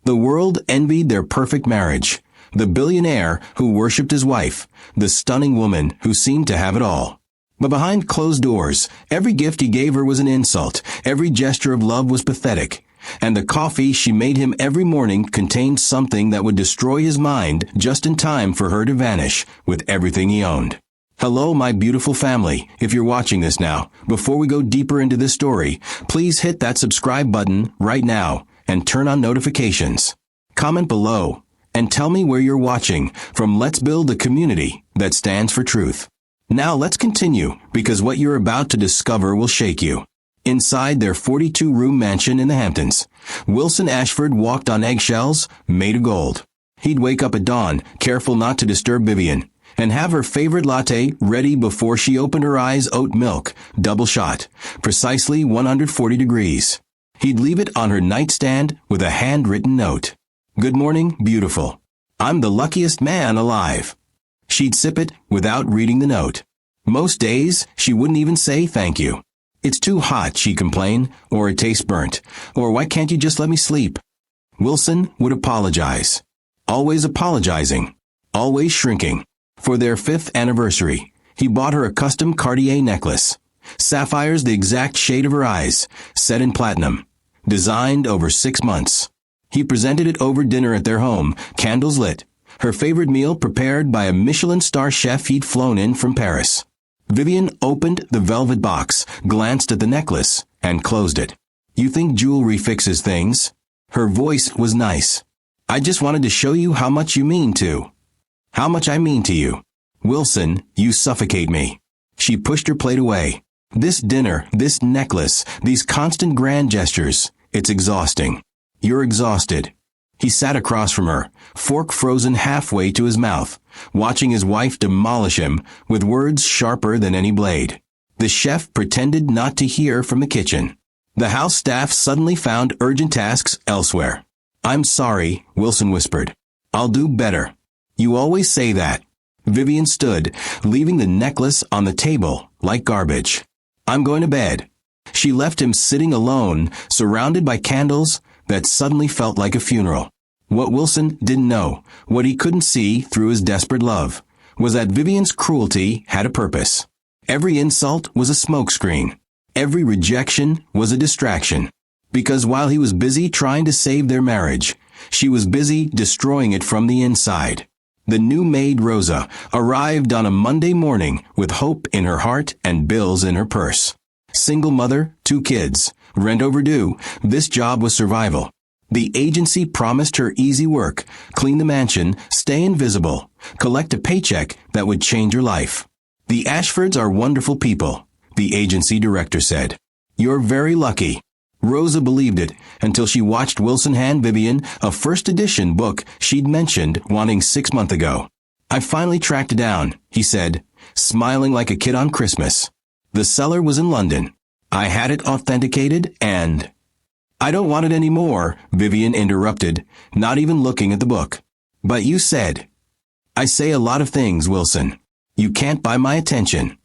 The world envied their perfect marriage. The billionaire who worshipped his wife, the stunning woman who seemed to have it all. But behind closed doors, every gift he gave her was an insult, every gesture of love was pathetic, and the coffee she made him every morning contained something that would destroy his mind just in time for her to vanish with everything he owned. Hello, my beautiful family. If you're watching this now, before we go deeper into this story, please hit that subscribe button right now and turn on notifications. Comment below and tell me where you're watching from. Let's build a community that stands for truth. Now let's continue, because what you're about to discover will shake you. Inside their 42-room mansion in the Hamptons, Wilson Ashford walked on eggshells made of gold. He'd wake up at dawn, careful not to disturb Vivian, and have her favorite latte ready before she opened her eyes. Oat milk, double shot, precisely 140 degrees. He'd leave it on her nightstand with a handwritten note. "Good morning, beautiful. I'm the luckiest man alive." She'd sip it without reading the note. Most days, she wouldn't even say thank you. "It's too hot," she'd complain, or "it tastes burnt," or "why can't you just let me sleep?" Wilson would apologize. Always apologizing. Always shrinking. For their 5th anniversary, he bought her a custom Cartier necklace. Sapphires the exact shade of her eyes, set in platinum. Designed over 6 months. He presented it over dinner at their home, candles lit. Her favorite meal prepared by a Michelin star chef he'd flown in from Paris. Vivian opened the velvet box, glanced at the necklace, and closed it. "You think jewelry fixes things?" Her voice was nice. "I just wanted to show you how much you mean to. How much I mean to you. Wilson, you suffocate me." She pushed her plate away. "This dinner, this necklace, these constant grand gestures, it's exhausting." "You're exhausted." He sat across from her, fork frozen halfway to his mouth, watching his wife demolish him with words sharper than any blade. The chef pretended not to hear from the kitchen. The house staff suddenly found urgent tasks elsewhere. "I'm sorry," Wilson whispered. "I'll do better." "You always say that." Vivian stood, leaving the necklace on the table like garbage. "I'm going to bed." She left him sitting alone, surrounded by candles that suddenly felt like a funeral. What Wilson didn't know, what he couldn't see through his desperate love, was that Vivian's cruelty had a purpose. Every insult was a smokescreen. Every rejection was a distraction. Because while he was busy trying to save their marriage, she was busy destroying it from the inside. The new maid, Rosa, arrived on a Monday morning with hope in her heart and bills in her purse. Single mother, 2 kids, rent overdue, this job was survival. The agency promised her easy work, clean the mansion, stay invisible, collect a paycheck that would change her life. "The Ashfords are wonderful people," the agency director said. "You're very lucky." Rosa believed it until she watched Wilson hand Vivian a first edition book she'd mentioned wanting 6 months ago. "I finally tracked it down," he said, smiling like a kid on Christmas. "The seller was in London. I had it authenticated and—" "I don't want it anymore," Vivian interrupted, not even looking at the book. "But you said—" "I say a lot of things, Wilson. You can't buy my attention."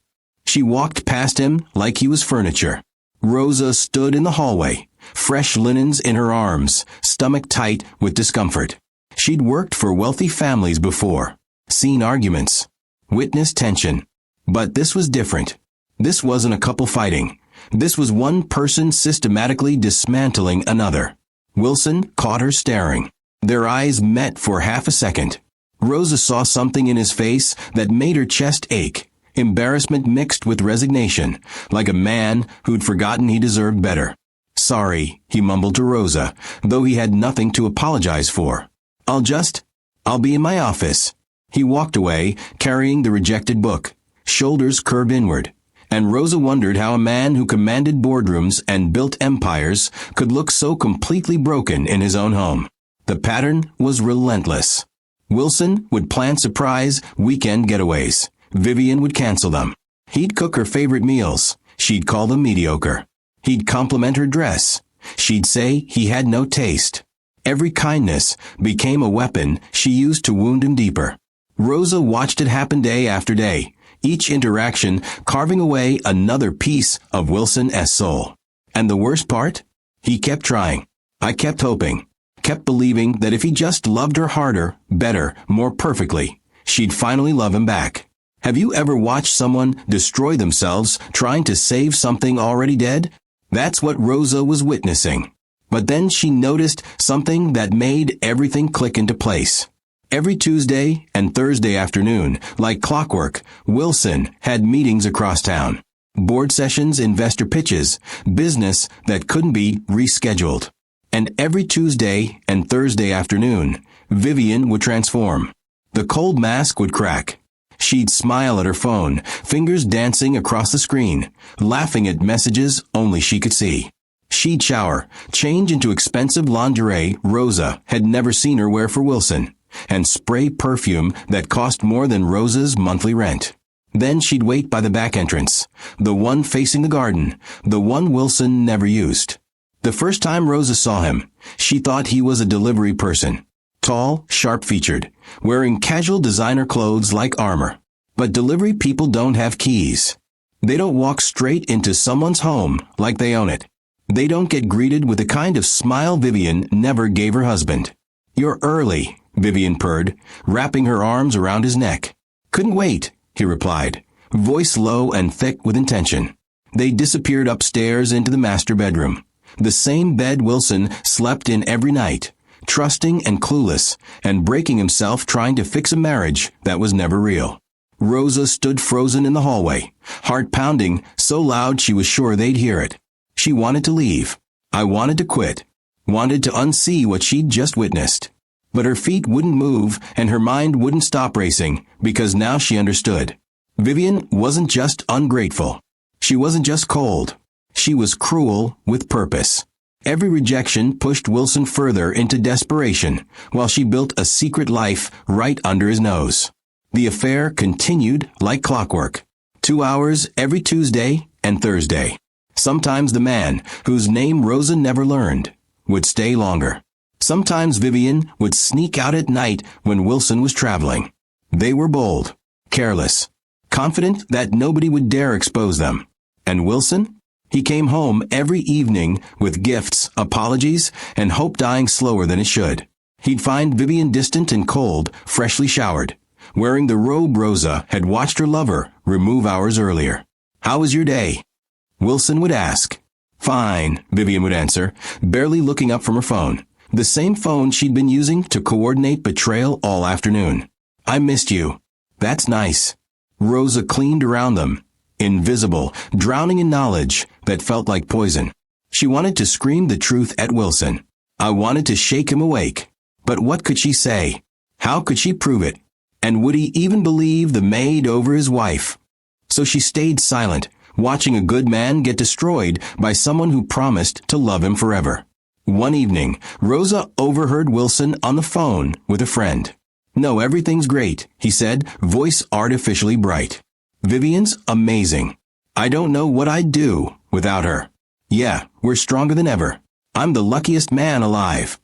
She walked past him like he was furniture. Rosa stood in the hallway, fresh linens in her arms, stomach tight with discomfort. She'd worked for wealthy families before, seen arguments, witnessed tension. But this was different. This wasn't a couple fighting. This was one person systematically dismantling another. Wilson caught her staring. Their eyes met for half a second. Rosa saw something in his face that made her chest ache, embarrassment mixed with resignation, like a man who'd forgotten he deserved better. "Sorry," he mumbled to Rosa, though he had nothing to apologize for. I'll be in my office." He walked away, carrying the rejected book, shoulders curved inward. And Rosa wondered how a man who commanded boardrooms and built empires could look so completely broken in his own home. The pattern was relentless. Wilson would plan surprise weekend getaways. Vivian would cancel them. He'd cook her favorite meals. She'd call them mediocre. He'd compliment her dress. She'd say he had no taste. Every kindness became a weapon she used to wound him deeper. Rosa watched it happen day after day, each interaction carving away another piece of Wilson's soul. And the worst part? He kept trying. I kept hoping. kept believing that if he just loved her harder, better, more perfectly, she'd finally love him back. Have you ever watched someone destroy themselves trying to save something already dead? That's what Rosa was witnessing. But then she noticed something that made everything click into place. Every Tuesday and Thursday afternoon, like clockwork, Wilson had meetings across town. Board sessions, investor pitches, business that couldn't be rescheduled. And every Tuesday and Thursday afternoon, Vivian would transform. The cold mask would crack. She'd smile at her phone, fingers dancing across the screen, laughing at messages only she could see. She'd shower, change into expensive lingerie Rosa had never seen her wear for Wilson, and spray perfume that cost more than Rosa's monthly rent. Then she'd wait by the back entrance, the one facing the garden, the one Wilson never used. The first time Rosa saw him, she thought he was a delivery person. Tall, sharp-featured, wearing casual designer clothes like armor. But delivery people don't have keys. They don't walk straight into someone's home like they own it. They don't get greeted with the kind of smile Vivian never gave her husband. "You're early," Vivian purred, wrapping her arms around his neck. "Couldn't wait," he replied, voice low and thick with intention. They disappeared upstairs into the master bedroom, the same bed Wilson slept in every night, trusting and clueless, and breaking himself trying to fix a marriage that was never real. Rosa stood frozen in the hallway, heart pounding so loud she was sure they'd hear it. She wanted to leave. I wanted to quit. Wanted to unsee what she'd just witnessed. But her feet wouldn't move and her mind wouldn't stop racing because now she understood. Vivian wasn't just ungrateful. She wasn't just cold. She was cruel with purpose. Every rejection pushed Wilson further into desperation while she built a secret life right under his nose. The affair continued like clockwork. 2 hours every Tuesday and Thursday. Sometimes the man, whose name Rosa never learned, would stay longer. Sometimes Vivian would sneak out at night when Wilson was traveling. They were bold, careless, confident that nobody would dare expose them. And Wilson? He came home every evening with gifts, apologies, and hope dying slower than it should. He'd find Vivian distant and cold, freshly showered, wearing the robe Rosa had watched her lover remove hours earlier. "How was your day?" Wilson would ask. "Fine," Vivian would answer, barely looking up from her phone, the same phone she'd been using to coordinate betrayal all afternoon. "I missed you." "That's nice." Rosa cleaned around them, invisible, drowning in knowledge that felt like poison. She wanted to scream the truth at Wilson. I wanted to shake him awake. But what could she say? How could she prove it? And would he even believe the maid over his wife? So she stayed silent, watching a good man get destroyed by someone who promised to love him forever. One evening, Rosa overheard Wilson on the phone with a friend. "No, everything's great," he said, voice artificially bright. "Vivian's amazing. I don't know what I'd do without her. Yeah, we're stronger than ever. I'm the luckiest man alive."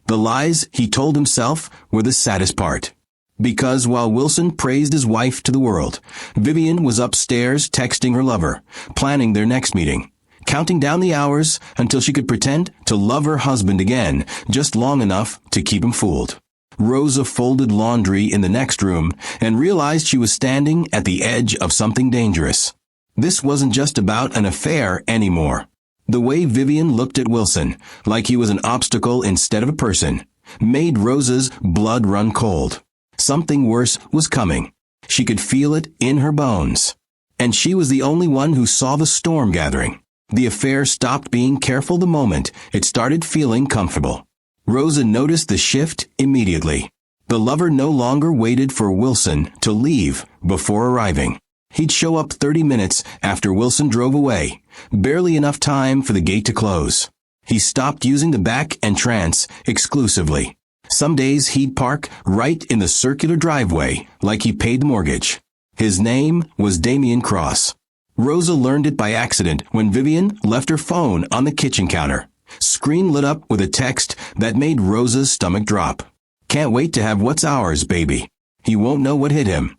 The lies he told himself were the saddest part. Because while Wilson praised his wife to the world, Vivian was upstairs texting her lover, planning their next meeting, counting down the hours until she could pretend to love her husband again, just long enough to keep him fooled. Rosa folded laundry in the next room and realized she was standing at the edge of something dangerous. This wasn't just about an affair anymore. The way Vivian looked at Wilson, like he was an obstacle instead of a person, made Rosa's blood run cold. Something worse was coming. She could feel it in her bones. And she was the only one who saw the storm gathering. The affair stopped being careful the moment it started feeling comfortable. Rosa noticed the shift immediately. The lover no longer waited for Wilson to leave before arriving. He'd show up 30 minutes after Wilson drove away, barely enough time for the gate to close. He stopped using the back entrance exclusively. Some days he'd park right in the circular driveway like he paid the mortgage. His name was Damien Cross. Rosa learned it by accident when Vivian left her phone on the kitchen counter. Screen lit up with a text that made Rosa's stomach drop. "Can't wait to have what's ours, baby." He won't know what hit him.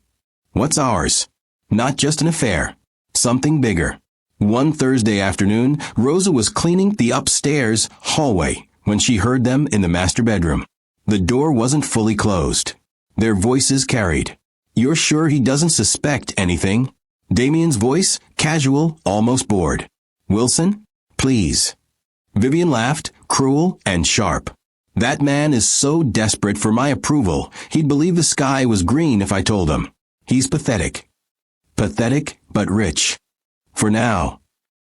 What's ours? Not just an affair. Something bigger. One Thursday afternoon, Rosa was cleaning the upstairs hallway when she heard them in the master bedroom. The door wasn't fully closed. Their voices carried. "You're sure he doesn't suspect anything?" Damien's voice, casual, almost bored. "Wilson, please." Vivian laughed, cruel and sharp. "That man is so desperate for my approval, he'd believe the sky was green if I told him. He's pathetic." Pathetic, but rich. For now.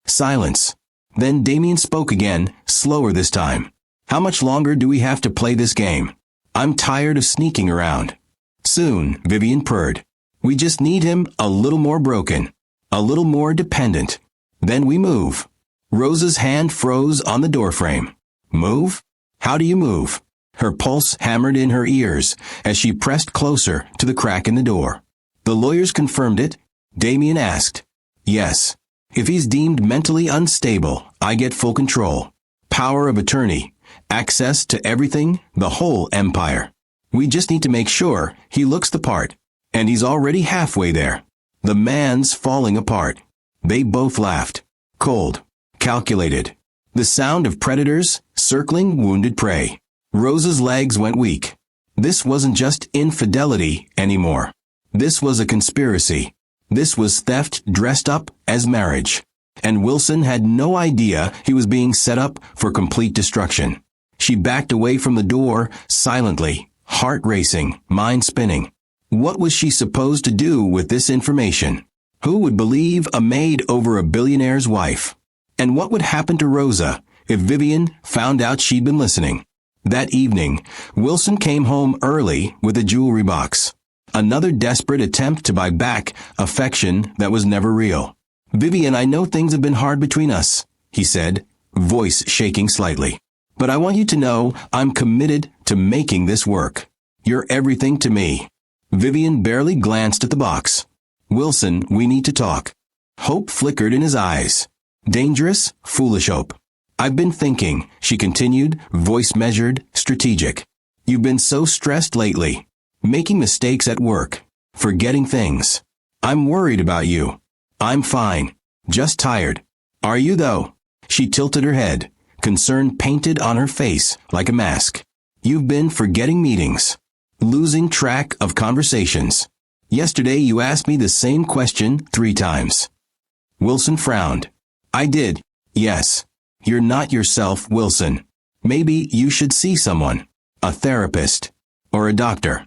Silence. Then Damien spoke again, slower this time. "How much longer do we have to play this game? I'm tired of sneaking around." "Soon," Vivian purred. "We just need him a little more broken. A little more dependent. Then we move." Rosa's hand froze on the doorframe. "Move? How do you move?" Her pulse hammered in her ears as she pressed closer to the crack in the door. "The lawyers confirmed it?" Damien asked. "Yes. If he's deemed mentally unstable, I get full control. Power of attorney. Access to everything, the whole empire. We just need to make sure he looks the part. And he's already halfway there. The man's falling apart." They both laughed. Cold. Calculated. The sound of predators circling wounded prey. Rosa's legs went weak. This wasn't just infidelity anymore. This was a conspiracy. This was theft dressed up as marriage. And Wilson had no idea he was being set up for complete destruction. She backed away from the door, silently, heart racing, mind spinning. What was she supposed to do with this information? Who would believe a maid over a billionaire's wife? And what would happen to Rosa if Vivian found out she'd been listening? That evening, Wilson came home early with a jewelry box. Another desperate attempt to buy back affection that was never real. "Vivian, I know things have been hard between us," he said, voice shaking slightly. "But I want you to know I'm committed to making this work. You're everything to me." Vivian barely glanced at the box. "Wilson, we need to talk." Hope flickered in his eyes. Dangerous, foolish hope. "I've been thinking," she continued, voice measured, strategic. "You've been so stressed lately. Making mistakes at work. Forgetting things. I'm worried about you." "I'm fine. Just tired." "Are you, though?" She tilted her head, concern painted on her face like a mask. "You've been forgetting meetings. Losing track of conversations. Yesterday you asked me the same question 3 times. Wilson frowned. "I did. Yes. You're not yourself, Wilson. Maybe you should see someone. A therapist. Or a doctor."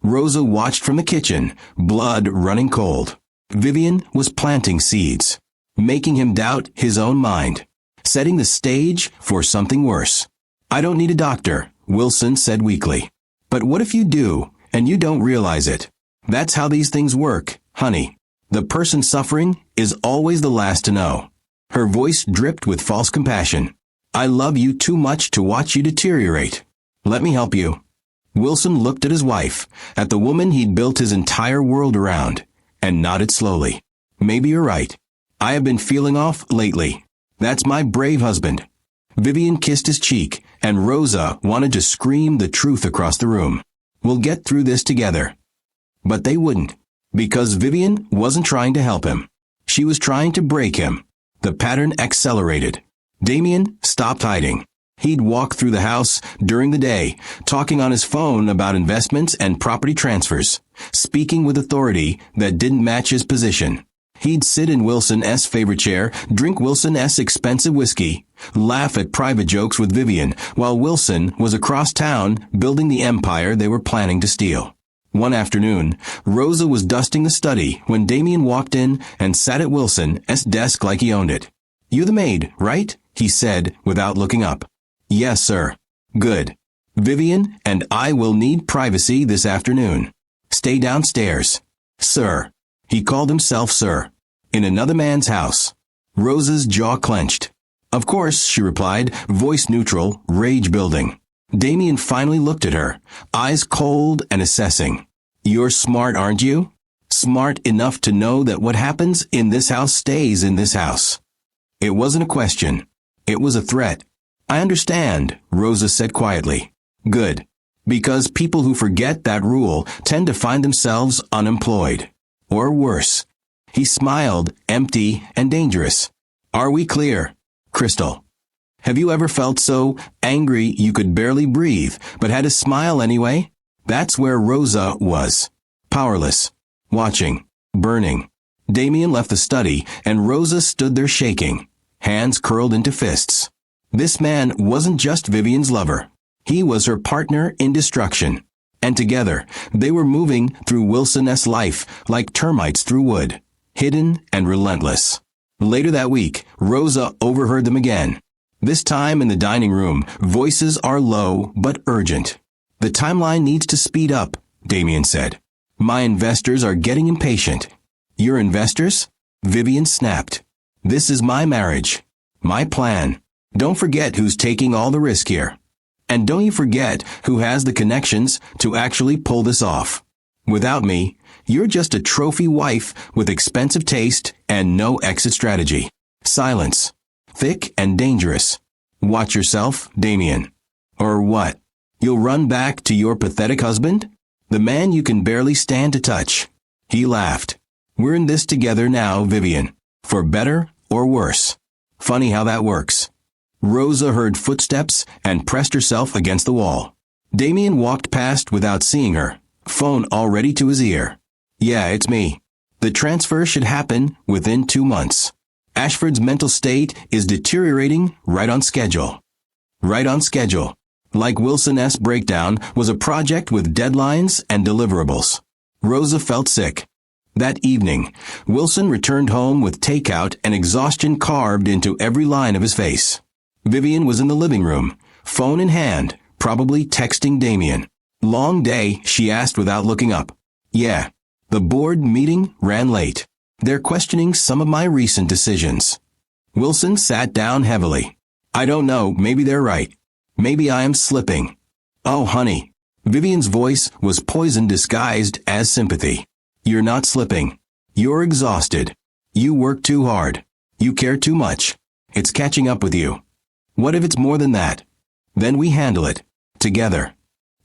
Rosa watched from the kitchen, blood running cold. Vivian was planting seeds, making him doubt his own mind, setting the stage for something worse. "I don't need a doctor," Wilson said weakly. "But what if you do, and you don't realize it? That's how these things work, honey. The person suffering is always the last to know." Her voice dripped with false compassion. "I love you too much to watch you deteriorate. Let me help you." Wilson looked at his wife, at the woman he'd built his entire world around, and nodded slowly. "Maybe you're right. I have been feeling off lately. That's my brave husband." Vivian kissed his cheek, and Rosa wanted to scream the truth across the room. "We'll get through this together." But they wouldn't, because Vivian wasn't trying to help him. She was trying to break him. The pattern accelerated. Damien stopped hiding. He'd walk through the house during the day, talking on his phone about investments and property transfers, speaking with authority that didn't match his position. He'd sit in Wilson S.'s favorite chair, drink Wilson S.'s expensive whiskey, laugh at private jokes with Vivian, while Wilson was across town building the empire they were planning to steal. One afternoon, Rosa was dusting the study when Damien walked in and sat at Wilson S.'s desk like he owned it. "You the maid, right?" he said without looking up. "Yes, sir." "Good. Vivian and I will need privacy this afternoon. Stay downstairs." "Sir." He called himself sir. In another man's house. Rosa's jaw clenched. "Of course," she replied, voice neutral, rage building. Damien finally looked at her, eyes cold and assessing. "You're smart, aren't you? Smart enough to know that what happens in this house stays in this house." It wasn't a question. It was a threat. "I understand," Rosa said quietly. "Good. Because people who forget that rule tend to find themselves unemployed. Or worse." He smiled, empty and dangerous. "Are we clear?" "Crystal." Have you ever felt so angry you could barely breathe, but had to smile anyway? That's where Rosa was. Powerless. Watching. Burning. Damien left the study, and Rosa stood there shaking, hands curled into fists. This man wasn't just Vivian's lover. He was her partner in destruction. And together, they were moving through Wilson S. life like termites through wood, hidden and relentless. Later that week, Rosa overheard them again. This time in the dining room, voices are low but urgent. The timeline needs to speed up, Damien said. My investors are getting impatient. Your investors? Vivian snapped. This is my marriage. My plan. Don't forget who's taking all the risk here. And don't you forget who has the connections to actually pull this off. Without me, you're just a trophy wife with expensive taste and no exit strategy. Silence. Thick and dangerous. Watch yourself, Damien. Or what? You'll run back to your pathetic husband? The man you can barely stand to touch. He laughed. We're in this together now, Vivian. For better or worse. Funny how that works. Rosa heard footsteps and pressed herself against the wall. Damien walked past without seeing her, phone already to his ear. Yeah, it's me. The transfer should happen within 2 months. Ashford's mental state is deteriorating right on schedule. Right on schedule. Like Wilson S. breakdown was a project with deadlines and deliverables. Rosa felt sick. That evening, Wilson returned home with takeout and exhaustion carved into every line of his face. Vivian was in the living room, phone in hand, probably texting Damien. Long day, she asked without looking up. Yeah. The board meeting ran late. They're questioning some of my recent decisions. Wilson sat down heavily. I don't know, maybe they're right. Maybe I am slipping. Oh, honey. Vivian's voice was poison disguised as sympathy. You're not slipping. You're exhausted. You work too hard. You care too much. It's catching up with you. What if it's more than that? Then we handle it. Together.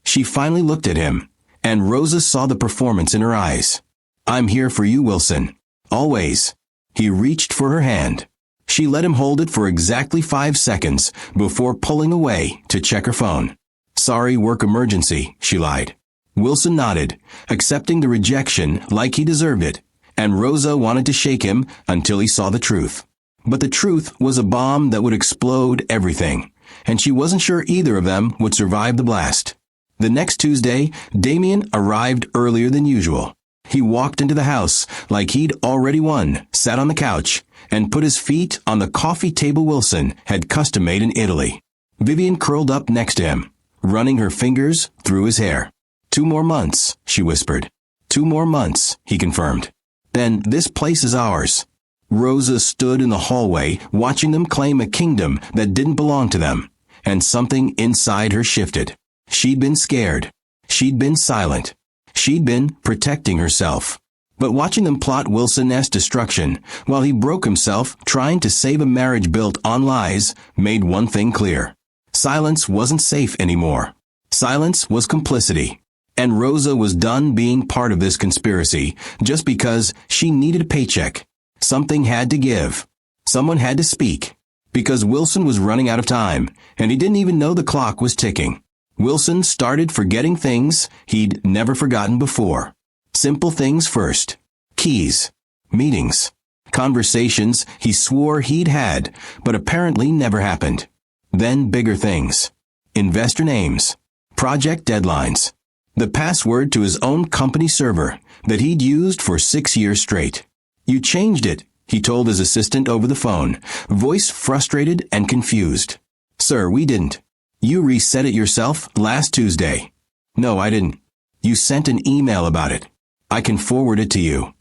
She finally looked at him, and Rosa saw the performance in her eyes. I'm here for you, Wilson. Always. He reached for her hand. She let him hold it for exactly 5 seconds before pulling away to check her phone. Sorry, work emergency, she lied. Wilson nodded, accepting the rejection like he deserved it, and Rosa wanted to shake him until he saw the truth. But the truth was a bomb that would explode everything, and she wasn't sure either of them would survive the blast. The next Tuesday, Damien arrived earlier than usual. He walked into the house like he'd already won, sat on the couch, and put his feet on the coffee table Wilson had custom-made in Italy. Vivian curled up next to him, running her fingers through his hair. 2 more months, she whispered. 2 more months, he confirmed. Then this place is ours. Rosa stood in the hallway, watching them claim a kingdom that didn't belong to them, and something inside her shifted. She'd been scared. She'd been silent. She'd been protecting herself. But watching them plot Wilson S. destruction, while he broke himself trying to save a marriage built on lies, made one thing clear. Silence wasn't safe anymore. Silence was complicity. And Rosa was done being part of this conspiracy just because she needed a paycheck. Something had to give. Someone had to speak. Because Wilson was running out of time, and he didn't even know the clock was ticking. Wilson started forgetting things he'd never forgotten before. Simple things first. Keys. Meetings. Conversations he swore he'd had, but apparently never happened. Then bigger things. Investor names. Project deadlines. The password to his own company server that he'd used for 6 years straight. You changed it, he told his assistant over the phone, voice frustrated and confused. Sir, we didn't. You reset it yourself last Tuesday. No, I didn't. You sent an email about it. I can forward it to you.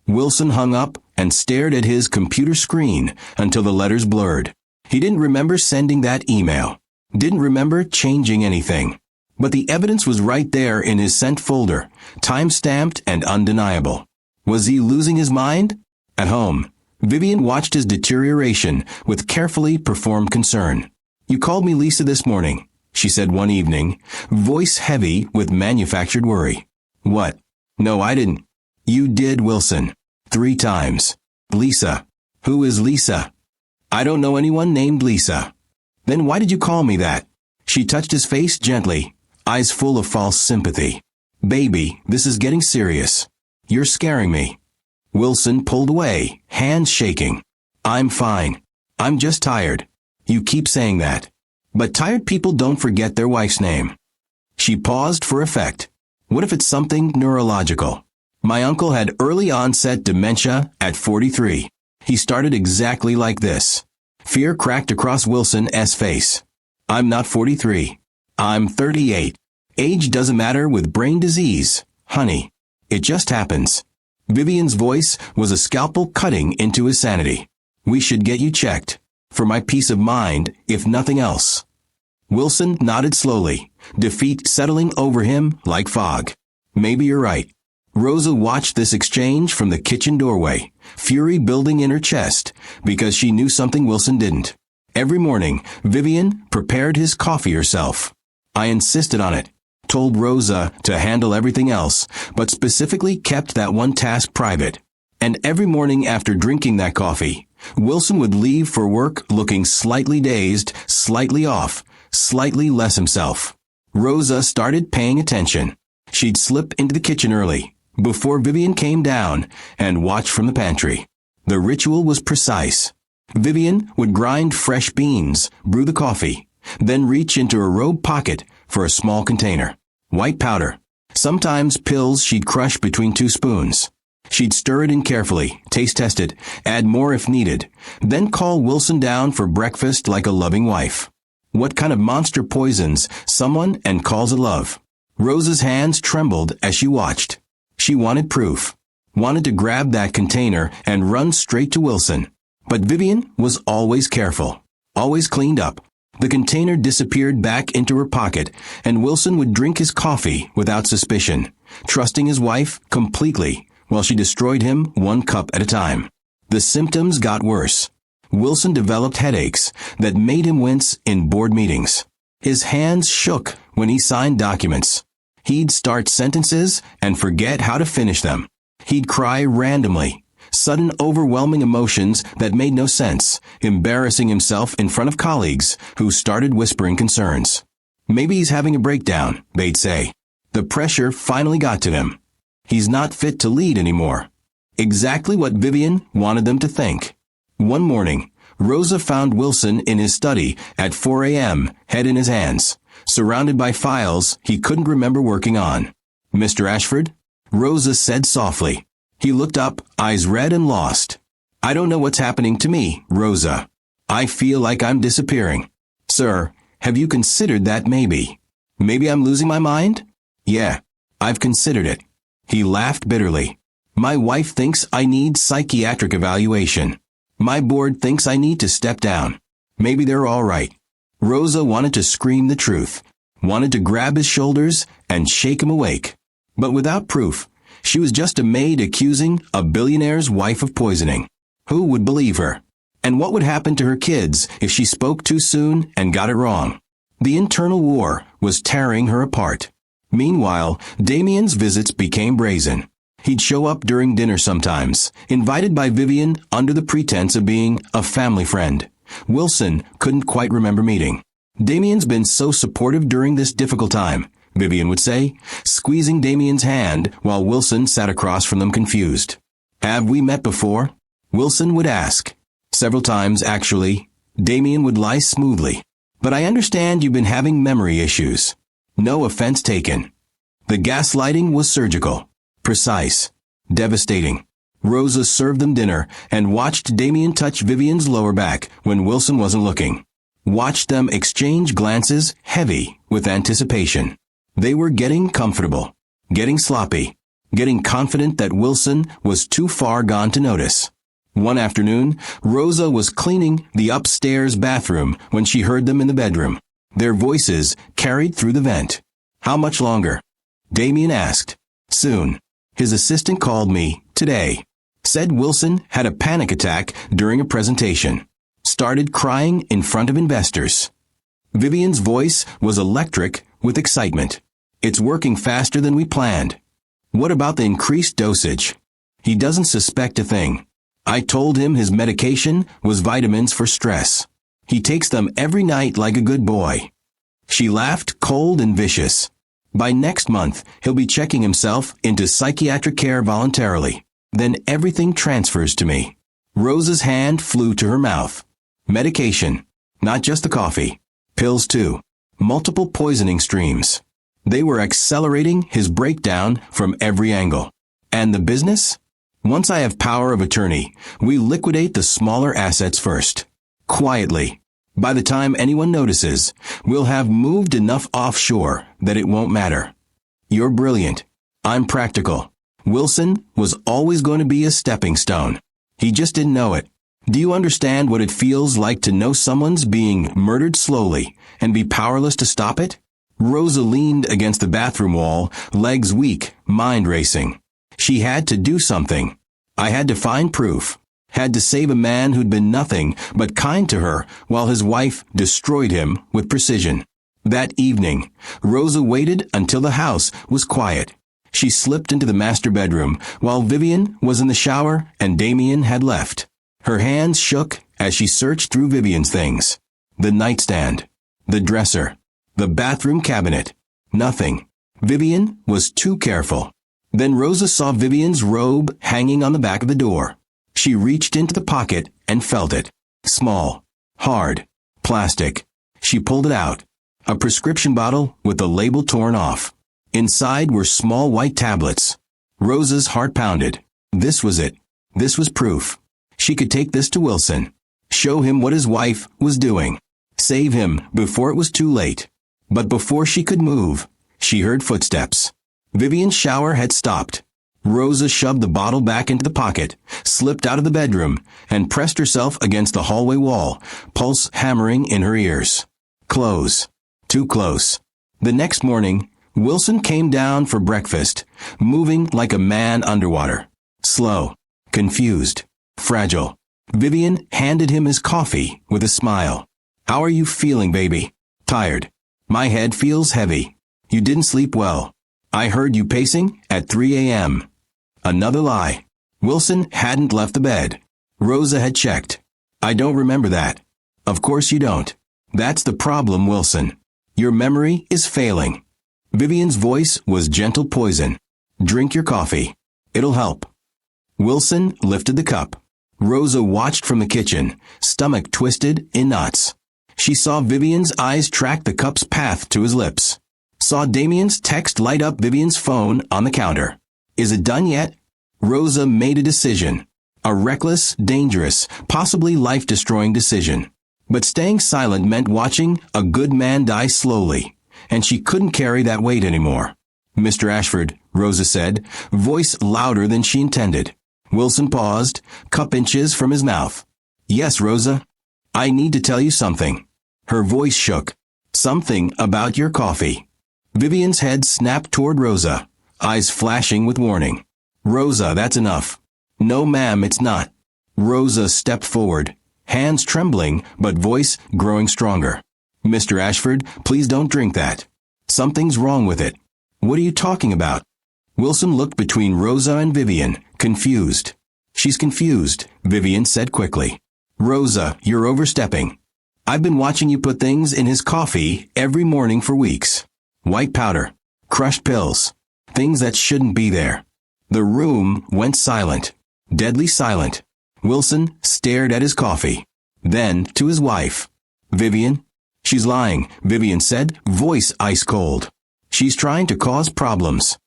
Wilson hung up and stared at his computer screen until the letters blurred. He didn't remember sending that email. Didn't remember changing anything. But the evidence was right there in his sent folder, time-stamped and undeniable. Was he losing his mind? At home, Vivian watched his deterioration with carefully performed concern. You called me Lisa this morning, she said one evening, voice heavy with manufactured worry. What? No, I didn't. You did, Wilson. 3 times. Lisa. Who is Lisa? I don't know anyone named Lisa. Then why did you call me that? She touched his face gently, eyes full of false sympathy. Baby, this is getting serious. You're scaring me. Wilson pulled away, hands shaking. I'm fine. I'm just tired. You keep saying that. But tired people don't forget their wife's name. She paused for effect. What if it's something neurological? My uncle had early onset dementia at 43. He started exactly like this. Fear cracked across Wilson's face. I'm not 43. I'm 38. Age doesn't matter with brain disease, honey. It just happens. Vivian's voice was a scalpel cutting into his sanity. We should get you checked. For my peace of mind, if nothing else. Wilson nodded slowly, defeat settling over him like fog. Maybe you're right. Rosa watched this exchange from the kitchen doorway, fury building in her chest, because she knew something Wilson didn't. Every morning, Vivian prepared his coffee herself. I insisted on it, told Rosa to handle everything else, but specifically kept that one task private. And every morning after drinking that coffee, Wilson would leave for work looking slightly dazed, slightly off, slightly less himself. Rosa started paying attention. She'd slip into the kitchen early, before Vivian came down, and watch from the pantry. The ritual was precise. Vivian would grind fresh beans, brew the coffee, then reach into her robe pocket for a small container. White powder. Sometimes pills she'd crush between 2 spoons. She'd stir it in carefully, taste test it, add more if needed, then call Wilson down for breakfast like a loving wife. What kind of monster poisons someone and calls it love? Rosa's hands trembled as she watched. She wanted proof, wanted to grab that container and run straight to Wilson. But Vivian was always careful, always cleaned up. The container disappeared back into her pocket, and Wilson would drink his coffee without suspicion, trusting his wife completely, while she destroyed him 1 cup at a time. The symptoms got worse. Wilson developed headaches that made him wince in board meetings. His hands shook when he signed documents. He'd start sentences and forget how to finish them. He'd cry randomly, sudden overwhelming emotions that made no sense, embarrassing himself in front of colleagues who started whispering concerns. Maybe he's having a breakdown, they'd say. The pressure finally got to him. He's not fit to lead anymore. Exactly what Vivian wanted them to think. One morning, Rosa found Wilson in his study at 4 a.m., head in his hands, surrounded by files he couldn't remember working on. Mr. Ashford? Rosa said softly. He looked up, eyes red and lost. I don't know what's happening to me, Rosa. I feel like I'm disappearing. Sir, have you considered that maybe? Maybe I'm losing my mind? Yeah, I've considered it. He laughed bitterly. My wife thinks I need psychiatric evaluation. My board thinks I need to step down. Maybe they're all right. Rosa wanted to scream the truth, wanted to grab his shoulders and shake him awake. But without proof, she was just a maid accusing a billionaire's wife of poisoning. Who would believe her? And what would happen to her kids if she spoke too soon and got it wrong? The internal war was tearing her apart. Meanwhile, Damien's visits became brazen. He'd show up during dinner sometimes, invited by Vivian under the pretense of being a family friend. Wilson couldn't quite remember meeting. Damien's been so supportive during this difficult time, Vivian would say, squeezing Damien's hand while Wilson sat across from them confused. Have we met before? Wilson would ask. Several times, actually. Damien would lie smoothly. But I understand you've been having memory issues. No offense taken. The gaslighting was surgical, precise, devastating. Rosa served them dinner and watched Damien touch Vivian's lower back when Wilson wasn't looking. Watched them exchange glances heavy with anticipation. They were getting comfortable, getting sloppy, getting confident that Wilson was too far gone to notice. One afternoon, Rosa was cleaning the upstairs bathroom when she heard them in the bedroom. Their voices carried through the vent. How much longer? Damien asked. Soon. His assistant called me today. Said Wilson had a panic attack during a presentation. Started crying in front of investors. Vivian's voice was electric with excitement. It's working faster than we planned. What about the increased dosage? He doesn't suspect a thing. I told him his medication was vitamins for stress. He takes them every night like a good boy." She laughed, cold and vicious. "By next month, he'll be checking himself into psychiatric care voluntarily. Then everything transfers to me." Rosa's hand flew to her mouth. Medication. Not just the coffee. Pills too. Multiple poisoning streams. They were accelerating his breakdown from every angle. And the business? Once I have power of attorney, we liquidate the smaller assets first. Quietly. By the time anyone notices, we'll have moved enough offshore that it won't matter. You're brilliant. I'm practical. Wilson was always going to be a stepping stone. He just didn't know it. Do you understand what it feels like to know someone's being murdered slowly and be powerless to stop it? Rosa leaned against the bathroom wall, legs weak, mind racing. She had to do something. I had to find proof. Had to save a man who'd been nothing but kind to her while his wife destroyed him with precision. That evening, Rosa waited until the house was quiet. She slipped into the master bedroom while Vivian was in the shower and Damien had left. Her hands shook as she searched through Vivian's things. The nightstand, the dresser, the bathroom cabinet. Nothing. Vivian was too careful. Then Rosa saw Vivian's robe hanging on the back of the door. She reached into the pocket and felt it. Small, hard, plastic. She pulled it out. A prescription bottle with the label torn off. Inside were small white tablets. Rosa's heart pounded. This was it. This was proof. She could take this to Wilson. Show him what his wife was doing. Save him before it was too late. But before she could move, she heard footsteps. Vivian's shower had stopped. Rosa shoved the bottle back into the pocket, slipped out of the bedroom, and pressed herself against the hallway wall, pulse hammering in her ears. Close. Too close. The next morning, Wilson came down for breakfast, moving like a man underwater. Slow. Confused. Fragile. Vivian handed him his coffee with a smile. "How are you feeling, baby?" "Tired. My head feels heavy. You didn't sleep well. I heard you pacing at 3 a.m. Another lie. Wilson hadn't left the bed. Rosa had checked. "I don't remember that." "Of course you don't. That's the problem, Wilson. Your memory is failing." Vivian's voice was gentle poison. "Drink your coffee. It'll help." Wilson lifted the cup. Rosa watched from the kitchen, stomach twisted in knots. She saw Vivian's eyes track the cup's path to his lips. Saw Damien's text light up Vivian's phone on the counter. "Is it done yet?" Rosa made a decision. A reckless, dangerous, possibly life-destroying decision. But staying silent meant watching a good man die slowly, and she couldn't carry that weight anymore. "Mr. Ashford," Rosa said, voice louder than she intended. Wilson paused, cup inches from his mouth. "Yes, Rosa. I need to tell you something." Her voice shook. "Something about your coffee." Vivian's head snapped toward Rosa, eyes flashing with warning. "Rosa, that's enough." "No, ma'am, it's not." Rosa stepped forward, hands trembling, but voice growing stronger. "Mr. Ashford, please don't drink that. Something's wrong with it." "What are you talking about?" Wilson looked between Rosa and Vivian, confused. "She's confused," Vivian said quickly. "Rosa, you're overstepping. I've been watching you put things in his coffee every morning for weeks. White powder, crushed pills, things that shouldn't be there." The room went silent, deadly silent. Wilson stared at his coffee, then to his wife. "Vivian?" "She's lying," Vivian said, voice ice cold. "She's trying to cause problems."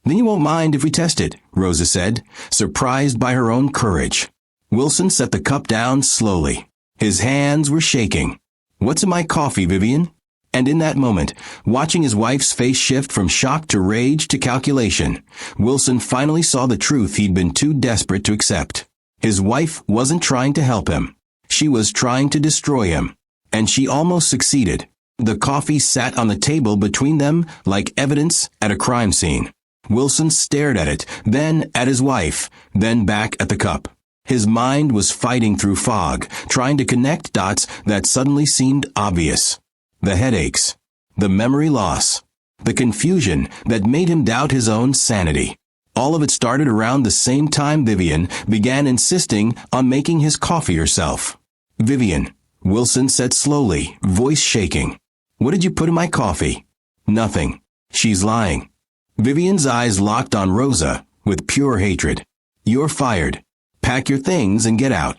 "Then you won't mind if we test it," Rosa said, surprised by her own courage. Wilson set the cup down slowly. His hands were shaking. "What's in my coffee, Vivian?" And in that moment, watching his wife's face shift from shock to rage to calculation, Wilson finally saw the truth he'd been too desperate to accept. His wife wasn't trying to help him. She was trying to destroy him. And she almost succeeded. The coffee sat on the table between them like evidence at a crime scene. Wilson stared at it, then at his wife, then back at the cup. His mind was fighting through fog, trying to connect dots that suddenly seemed obvious. The headaches, the memory loss, the confusion that made him doubt his own sanity. All of it started around the same time Vivian began insisting on making his coffee herself. Vivian, Wilson said slowly, voice shaking. What did you put in my coffee? Nothing. She's lying. Vivian's eyes locked on Rosa with pure hatred. You're fired. Pack your things and get out.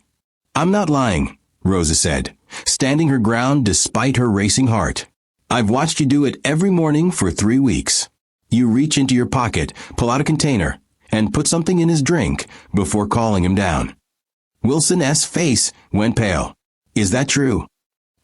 I'm not lying, Rosa said, standing her ground despite her racing heart. I've watched you do it every morning for 3 weeks. You reach into your pocket, pull out a container, and put something in his drink before calling him down. Wilson's face went pale. Is that true?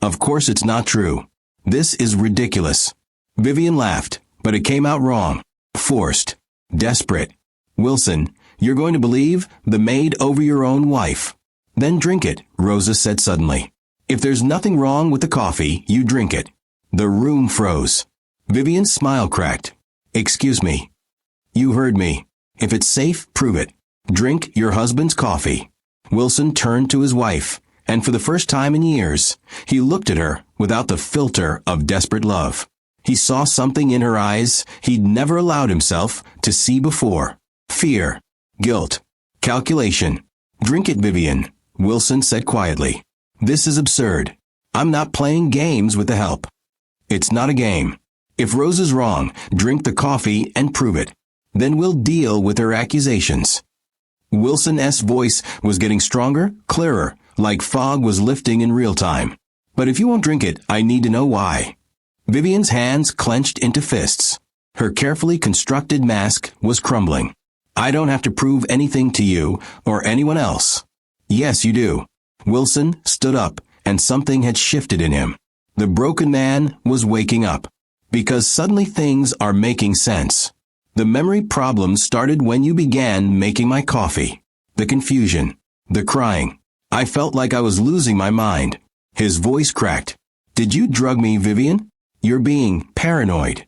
Of course it's not true. This is ridiculous. Vivian laughed, but it came out wrong. Forced. Desperate. Wilson, you're going to believe the maid over your own wife. Then drink it, Rosa said suddenly. If there's nothing wrong with the coffee, you drink it. The room froze. Vivian's smile cracked. Excuse me. You heard me. If it's safe, prove it. Drink your husband's coffee. Wilson turned to his wife, and for the first time in years, he looked at her without the filter of desperate love. He saw something in her eyes he'd never allowed himself to see before. Fear, guilt, calculation. Drink it, Vivian, Wilson said quietly. This is absurd. I'm not playing games with the help. It's not a game. If Rose is wrong, drink the coffee and prove it. Then we'll deal with her accusations. Wilson's voice was getting stronger, clearer, like fog was lifting in real time. But if you won't drink it, I need to know why. Vivian's hands clenched into fists. Her carefully constructed mask was crumbling. I don't have to prove anything to you or anyone else. Yes, you do. Wilson stood up, and something had shifted in him. The broken man was waking up. Because suddenly things are making sense. The memory problems started when you began making my coffee. The confusion. The crying. I felt like I was losing my mind. His voice cracked. Did you drug me, Vivian? You're being paranoid.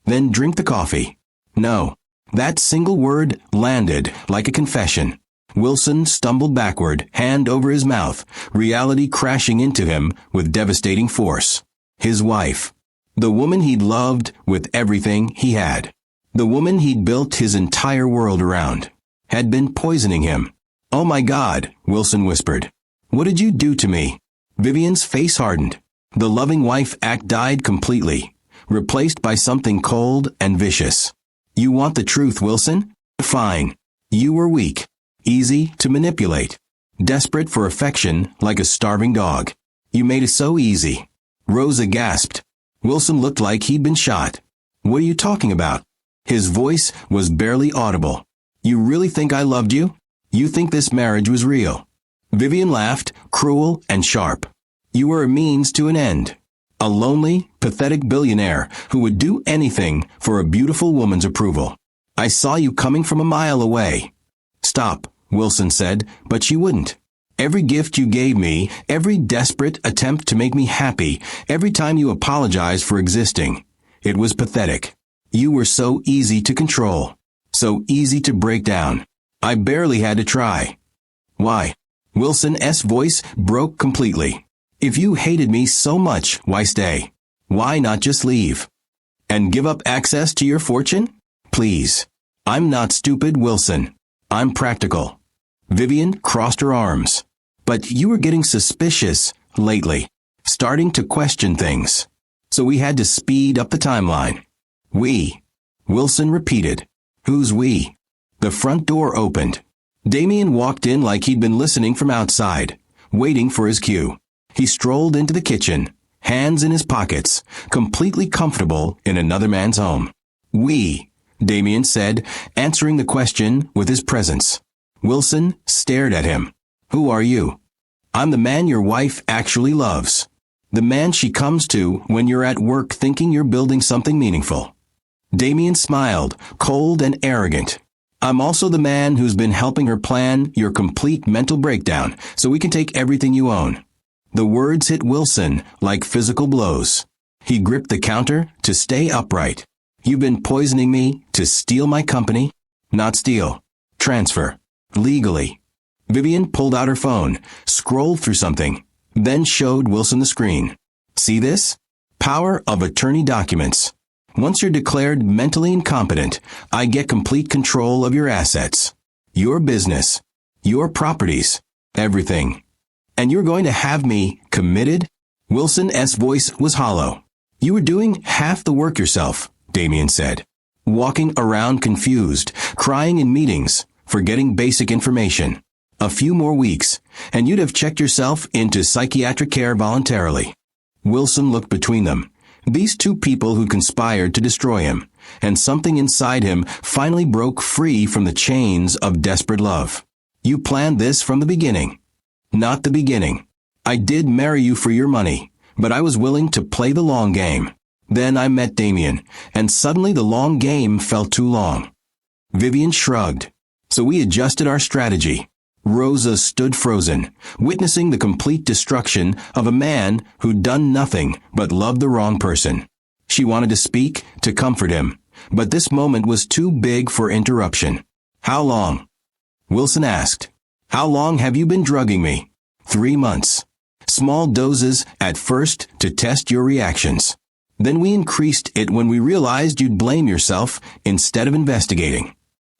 Then drink the coffee. No. That single word landed like a confession. Wilson stumbled backward, hand over his mouth, reality crashing into him with devastating force. His wife. The woman he'd loved with everything he had. The woman he'd built his entire world around. Had been poisoning him. Oh my God, Wilson whispered. What did you do to me? Vivian's face hardened. The loving wife act died completely, replaced by something cold and vicious. You want the truth, Wilson? Fine. You were weak. Easy to manipulate. Desperate for affection like a starving dog. You made it so easy. Rosa gasped. Wilson looked like he'd been shot. What are you talking about? His voice was barely audible. You really think I loved you? You think this marriage was real? Vivian laughed, cruel and sharp. You were a means to an end. A lonely, pathetic billionaire who would do anything for a beautiful woman's approval. I saw you coming from a mile away. Stop, Wilson said, but she wouldn't. Every gift you gave me, every desperate attempt to make me happy, every time you apologized for existing, it was pathetic. You were so easy to control, so easy to break down. I barely had to try. Why? Wilson's voice broke completely. If you hated me so much, why stay? Why not just leave? And give up access to your fortune? Please. I'm not stupid, Wilson. I'm practical. Vivian crossed her arms. But you were getting suspicious lately, starting to question things. So we had to speed up the timeline. We. Wilson repeated. Who's we? The front door opened. Damien walked in like he'd been listening from outside, waiting for his cue. He strolled into the kitchen, hands in his pockets, completely comfortable in another man's home. We, Damien said, answering the question with his presence. Wilson stared at him. Who are you? I'm the man your wife actually loves. The man she comes to when you're at work thinking you're building something meaningful. Damien smiled, cold and arrogant. I'm also the man who's been helping her plan your complete mental breakdown so we can take everything you own. The words hit Wilson like physical blows. He gripped the counter to stay upright. You've been poisoning me to steal my company? Not steal. Transfer. Legally. Vivian pulled out her phone, scrolled through something, then showed Wilson the screen. See this? Power of attorney documents. Once you're declared mentally incompetent, I get complete control of your assets, your business, your properties, everything. And you're going to have me committed? Wilson's voice was hollow. You were doing half the work yourself, Damien said. Walking around confused, crying in meetings, forgetting basic information. A few more weeks, and you'd have checked yourself into psychiatric care voluntarily. Wilson looked between them. These two people who conspired to destroy him, and something inside him finally broke free from the chains of desperate love. You planned this from the beginning. Not the beginning. I did marry you for your money, but I was willing to play the long game. Then I met Damien, and suddenly the long game felt too long. Vivian shrugged. So we adjusted our strategy. Rosa stood frozen, witnessing the complete destruction of a man who'd done nothing but love the wrong person. She wanted to speak, to comfort him, but this moment was too big for interruption. How long? Wilson asked. How long have you been drugging me? 3 months. Small doses at first to test your reactions. Then we increased it when we realized you'd blame yourself instead of investigating.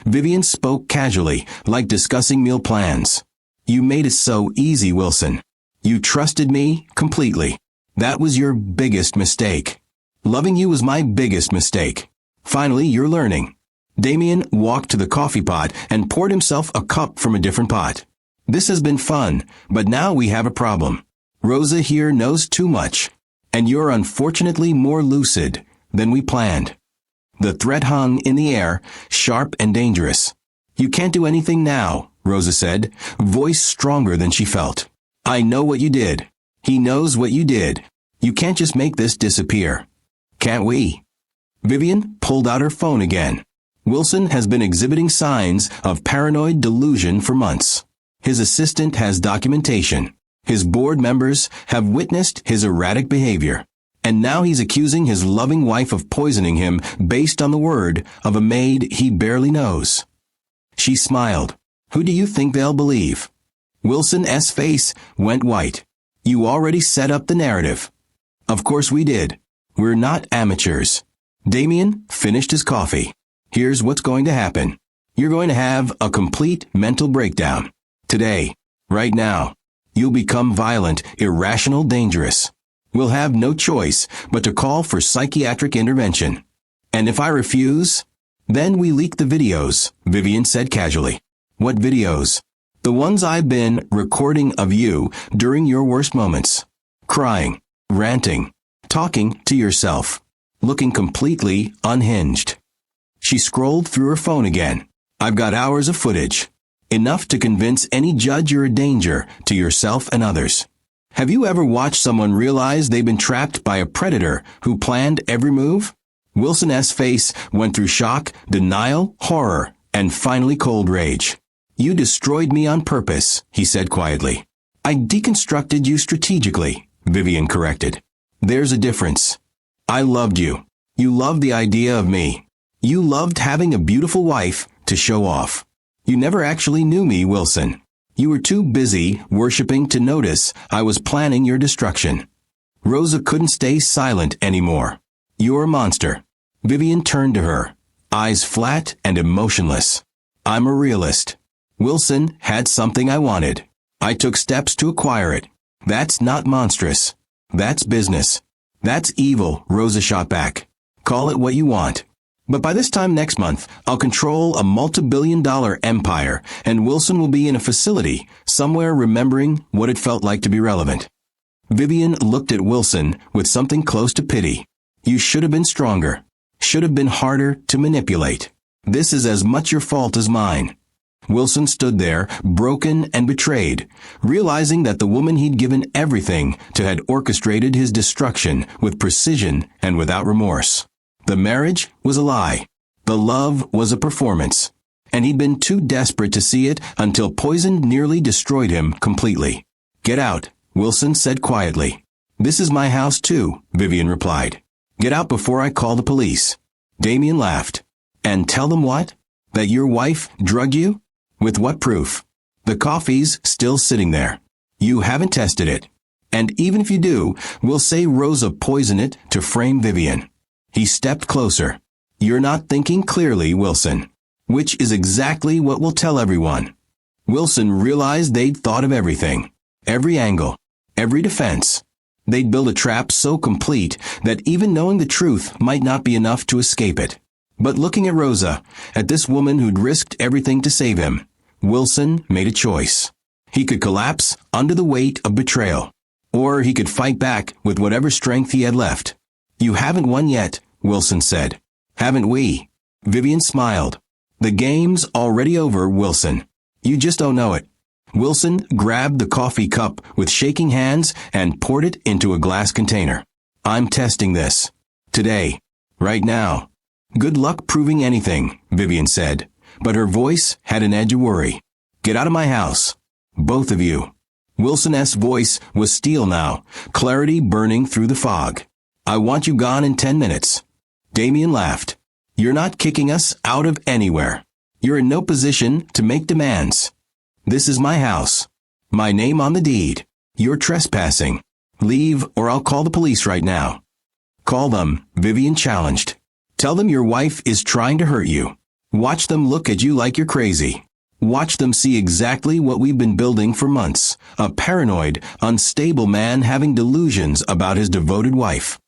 Vivian spoke casually, like discussing meal plans. You made it so easy, Wilson. You trusted me completely. That was your biggest mistake. Loving you was my biggest mistake. Finally, you're learning. Damien walked to the coffee pot and poured himself a cup from a different pot. This has been fun, but now we have a problem. Rosa here knows too much, and you're unfortunately more lucid than we planned. The threat hung in the air, sharp and dangerous. You can't do anything now, Rosa said, voice stronger than she felt. I know what you did. He knows what you did. You can't just make this disappear. Can't we? Vivian pulled out her phone again. Wilson has been exhibiting signs of paranoid delusion for months. His assistant has documentation. His board members have witnessed his erratic behavior. And now he's accusing his loving wife of poisoning him based on the word of a maid he barely knows. She smiled. Who do you think they'll believe? Wilson's face went white. You already set up the narrative. Of course we did. We're not amateurs. Damien finished his coffee. Here's what's going to happen. You're going to have a complete mental breakdown. Today. Right now. You'll become violent, irrational, dangerous. We'll have no choice but to call for psychiatric intervention. And if I refuse, then we leak the videos, Vivian said casually. What videos? The ones I've been recording of you during your worst moments. Crying, ranting, talking to yourself, looking completely unhinged. She scrolled through her phone again. I've got hours of footage. Enough to convince any judge you're a danger to yourself and others. Have you ever watched someone realize they've been trapped by a predator who planned every move? Wilson's face went through shock, denial, horror, and finally cold rage. You destroyed me on purpose, he said quietly. I deconstructed you strategically, Vivian corrected. There's a difference. I loved you. You loved the idea of me. You loved having a beautiful wife to show off. You never actually knew me, Wilson. You were too busy worshiping to notice I was planning your destruction. Rosa couldn't stay silent anymore. You're a monster. Vivian turned to her, eyes flat and emotionless. I'm a realist. Wilson had something I wanted. I took steps to acquire it. That's not monstrous. That's business. That's evil, Rosa shot back. Call it what you want. But by this time next month, I'll control a multi-billion-dollar empire, and Wilson will be in a facility, somewhere remembering what it felt like to be relevant. Vivian looked at Wilson with something close to pity. You should have been stronger. Should have been harder to manipulate. This is as much your fault as mine. Wilson stood there, broken and betrayed, realizing that the woman he'd given everything to had orchestrated his destruction with precision and without remorse. The marriage was a lie. The love was a performance. And he'd been too desperate to see it until poison nearly destroyed him completely. Get out, Wilson said quietly. This is my house too, Vivian replied. Get out before I call the police. Damien laughed. And tell them what? That your wife drugged you? With what proof? The coffee's still sitting there. You haven't tested it. And even if you do, we'll say Rosa poisoned it to frame Vivian. He stepped closer. You're not thinking clearly, Wilson. Which is exactly what we'll tell everyone. Wilson realized they'd thought of everything. Every angle. Every defense. They'd build a trap so complete that even knowing the truth might not be enough to escape it. But looking at Rosa, at this woman who'd risked everything to save him, Wilson made a choice. He could collapse under the weight of betrayal, or he could fight back with whatever strength he had left. "You haven't won yet," Wilson said. "Haven't we?" Vivian smiled. "The game's already over, Wilson. You just don't know it." Wilson grabbed the coffee cup with shaking hands and poured it into a glass container. "I'm testing this. Today. Right now." "Good luck proving anything," Vivian said, but her voice had an edge of worry. "Get out of my house. Both of you." Wilson's voice was steel now, clarity burning through the fog. "I want you gone in 10 minutes. Damien laughed. "You're not kicking us out of anywhere. You're in no position to make demands. This is my house. My name on the deed. You're trespassing. Leave or I'll call the police right now." "Call them," Vivian challenged. "Tell them your wife is trying to hurt you. Watch them look at you like you're crazy. Watch them see exactly what we've been building for months. A paranoid, unstable man having delusions about his devoted wife."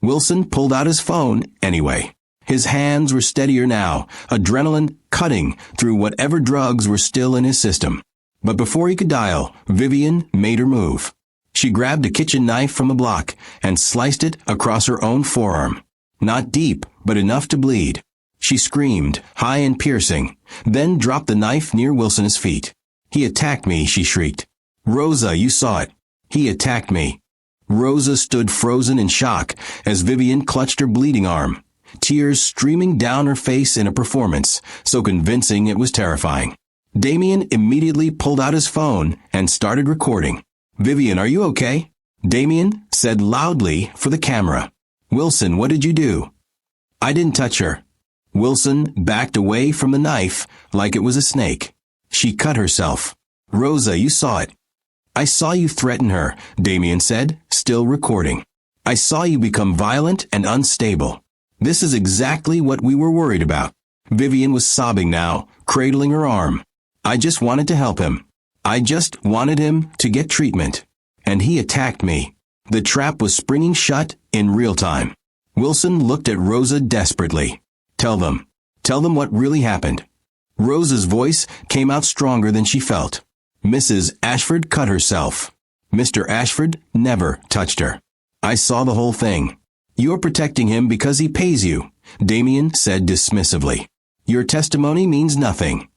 Wilson pulled out his phone anyway. His hands were steadier now, adrenaline cutting through whatever drugs were still in his system. But before he could dial, Vivian made her move. She grabbed a kitchen knife from the block and sliced it across her own forearm. Not deep, but enough to bleed. She screamed, high and piercing, then dropped the knife near Wilson's feet. "He attacked me," she shrieked. "Rosa, you saw it. He attacked me." Rosa stood frozen in shock as Vivian clutched her bleeding arm, tears streaming down her face in a performance so convincing it was terrifying. Damien immediately pulled out his phone and started recording. "Vivian, are you okay?" Damien said loudly for the camera. "Wilson, what did you do?" "I didn't touch her." Wilson backed away from the knife like it was a snake. "She cut herself." "Rosa, you saw it." "I saw you threaten her," Damien said, still recording. "I saw you become violent and unstable. This is exactly what we were worried about." Vivian was sobbing now, cradling her arm. "I just wanted to help him. I just wanted him to get treatment. And he attacked me." The trap was springing shut in real time. Wilson looked at Rosa desperately. Tell them what really happened." Rosa's voice came out stronger than she felt. "Mrs. Ashford cut herself. Mr. Ashford never touched her. I saw the whole thing." "You're protecting him because he pays you," Damien said dismissively. "Your testimony means nothing."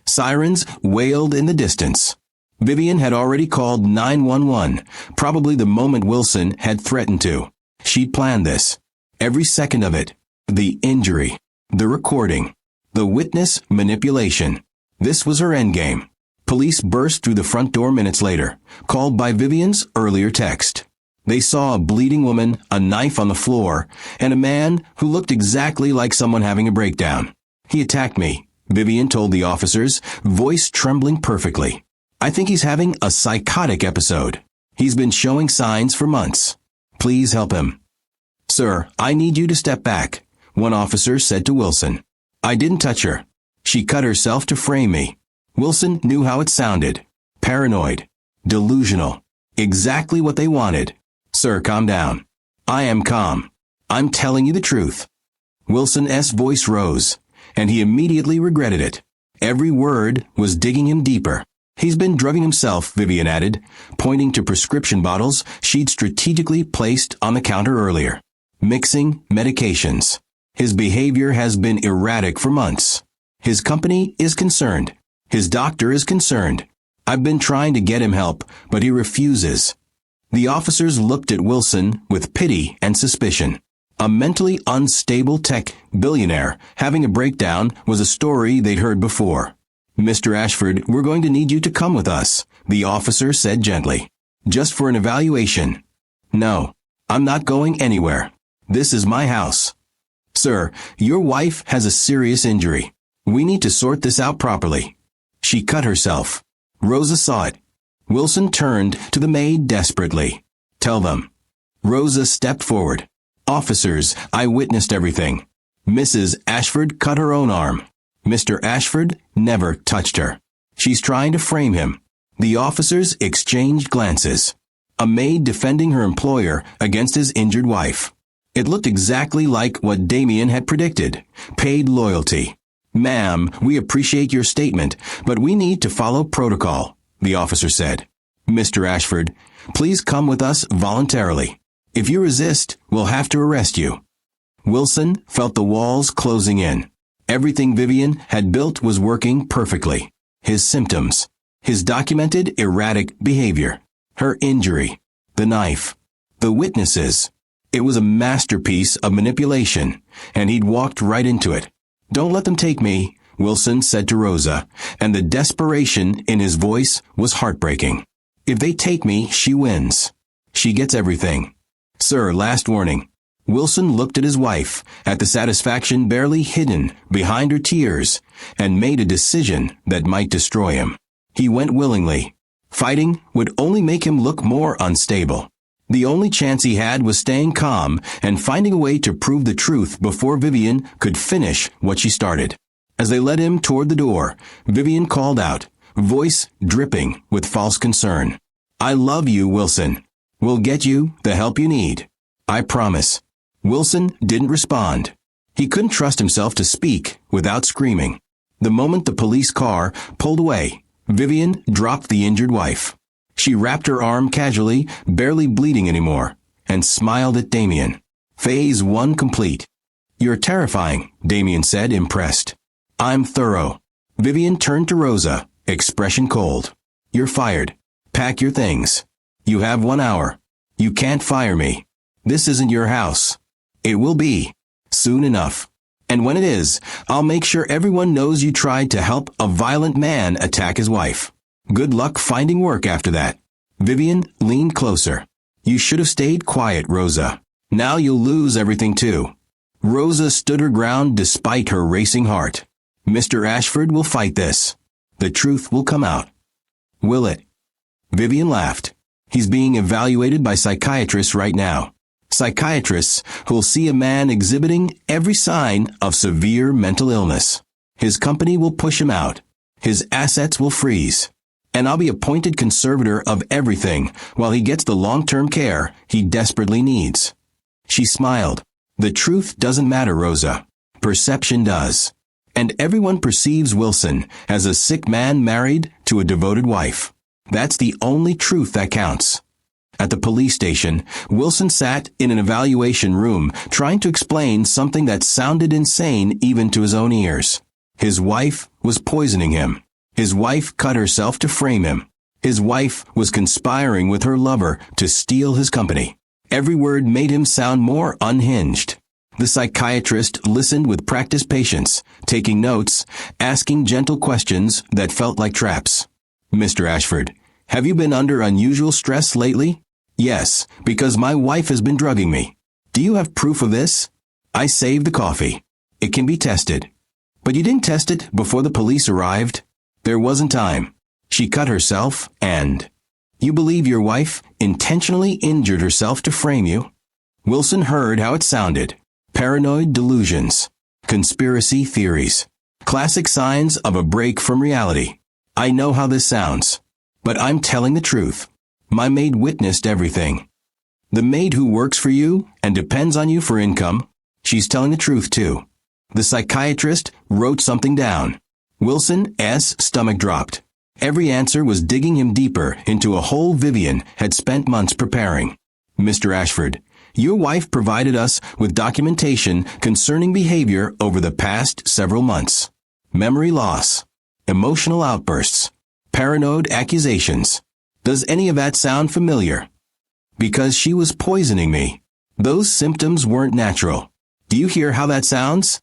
Sirens wailed in the distance. Vivian had already called 911, probably the moment Wilson had threatened to. She'd planned this. Every second of it. The injury. The recording. The witness manipulation. This was her endgame. Police burst through the front door minutes later, called by Vivian's earlier text. They saw a bleeding woman, a knife on the floor, and a man who looked exactly like someone having a breakdown. "He attacked me," Vivian told the officers, voice trembling perfectly. "I think he's having a psychotic episode. He's been showing signs for months. Please help him." "Sir, I need you to step back," one officer said to Wilson. "I didn't touch her. She cut herself to frame me." Wilson knew how it sounded. Paranoid. Delusional. Exactly what they wanted. "Sir, calm down." "I am calm. I'm telling you the truth." Wilson's voice rose, and he immediately regretted it. Every word was digging him deeper. "He's been drugging himself," Vivian added, pointing to prescription bottles she'd strategically placed on the counter earlier. "Mixing medications. His behavior has been erratic for months. His company is concerned. His doctor is concerned. I've been trying to get him help, but he refuses." The officers looked at Wilson with pity and suspicion. A mentally unstable tech billionaire having a breakdown was a story they'd heard before. "Mr. Ashford, we're going to need you to come with us," the officer said gently. "Just for an evaluation." "No, I'm not going anywhere. This is my house." "Sir, your wife has a serious injury. We need to sort this out properly. She cut herself. Rosa saw it." Wilson turned to the maid desperately. "Tell them." Rosa stepped forward. "Officers, I witnessed everything. Mrs. Ashford cut her own arm. Mr. Ashford never touched her. She's trying to frame him. The officers exchanged glances. A maid defending her employer against his injured wife. It looked exactly like what Damien had predicted. Paid loyalty. "Ma'am, we appreciate your statement, but we need to follow protocol," the officer said. "Mr. Ashford, please come with us voluntarily. If you resist, we'll have to arrest you." Wilson felt the walls closing in. Everything Vivian had built was working perfectly. His symptoms. His documented erratic behavior. Her injury. The knife. The witnesses. It was a masterpiece of manipulation, and he'd walked right into it. "Don't let them take me," Wilson said to Rosa, and the desperation in his voice was heartbreaking. "If they take me, she wins. She gets everything. Sir, last warning." Wilson looked at his wife, at the satisfaction barely hidden behind her tears, and made a decision that might destroy him. He went willingly. Fighting would only make him look more unstable. The only chance he had was staying calm and finding a way to prove the truth before Vivian could finish what she started. As they led him toward the door, Vivian called out, voice dripping with false concern. "I love you, Wilson. We'll get you the help you need. I promise." Wilson didn't respond. He couldn't trust himself to speak without screaming. The moment the police car pulled away, Vivian dropped the injured wife. She wrapped her arm casually, barely bleeding anymore, and smiled at Damien. Phase 1 complete. "You're terrifying," Damien said, impressed. "I'm thorough." Vivian turned to Rosa, expression cold. "You're fired. Pack your things. You have 1 hour. You can't fire me. This isn't your house. It will be. Soon enough. And when it is, I'll make sure everyone knows you tried to help a violent man attack his wife. Good luck finding work after that." Vivian leaned closer. "You should have stayed quiet, Rosa. Now you'll lose everything too." Rosa stood her ground despite her racing heart. "Mr. Ashford will fight this. The truth will come out." "Will it?" Vivian laughed. "He's being evaluated by psychiatrists right now. Psychiatrists who'll see a man exhibiting every sign of severe mental illness. His company will push him out. His assets will freeze. And I'll be appointed conservator of everything while he gets the long-term care he desperately needs." She smiled. "The truth doesn't matter, Rosa. Perception does. And everyone perceives Wilson as a sick man married to a devoted wife. That's the only truth that counts." At the police station, Wilson sat in an evaluation room trying to explain something that sounded insane even to his own ears. His wife was poisoning him. His wife cut herself to frame him. His wife was conspiring with her lover to steal his company. Every word made him sound more unhinged. The psychiatrist listened with practiced patience, taking notes, asking gentle questions that felt like traps. "Mr. Ashford, have you been under unusual stress lately?" "Yes, because my wife has been drugging me." "Do you have proof of this?" "I saved the coffee. It can be tested." "But you didn't test it before the police arrived?" "There wasn't time. She cut herself and—" "You believe your wife intentionally injured herself to frame you?" Wilson heard how it sounded. Paranoid delusions. Conspiracy theories. Classic signs of a break from reality. "I know how this sounds. But I'm telling the truth. My maid witnessed everything." "The maid who works for you and depends on you for income, she's telling the truth too." The psychiatrist wrote something down. Wilson's stomach dropped. Every answer was digging him deeper into a hole Vivian had spent months preparing. "Mr. Ashford, your wife provided us with documentation concerning behavior over the past several months. Memory loss, emotional outbursts, paranoid accusations. Does any of that sound familiar?" "Because she was poisoning me. Those symptoms weren't natural. Do you hear how that sounds?"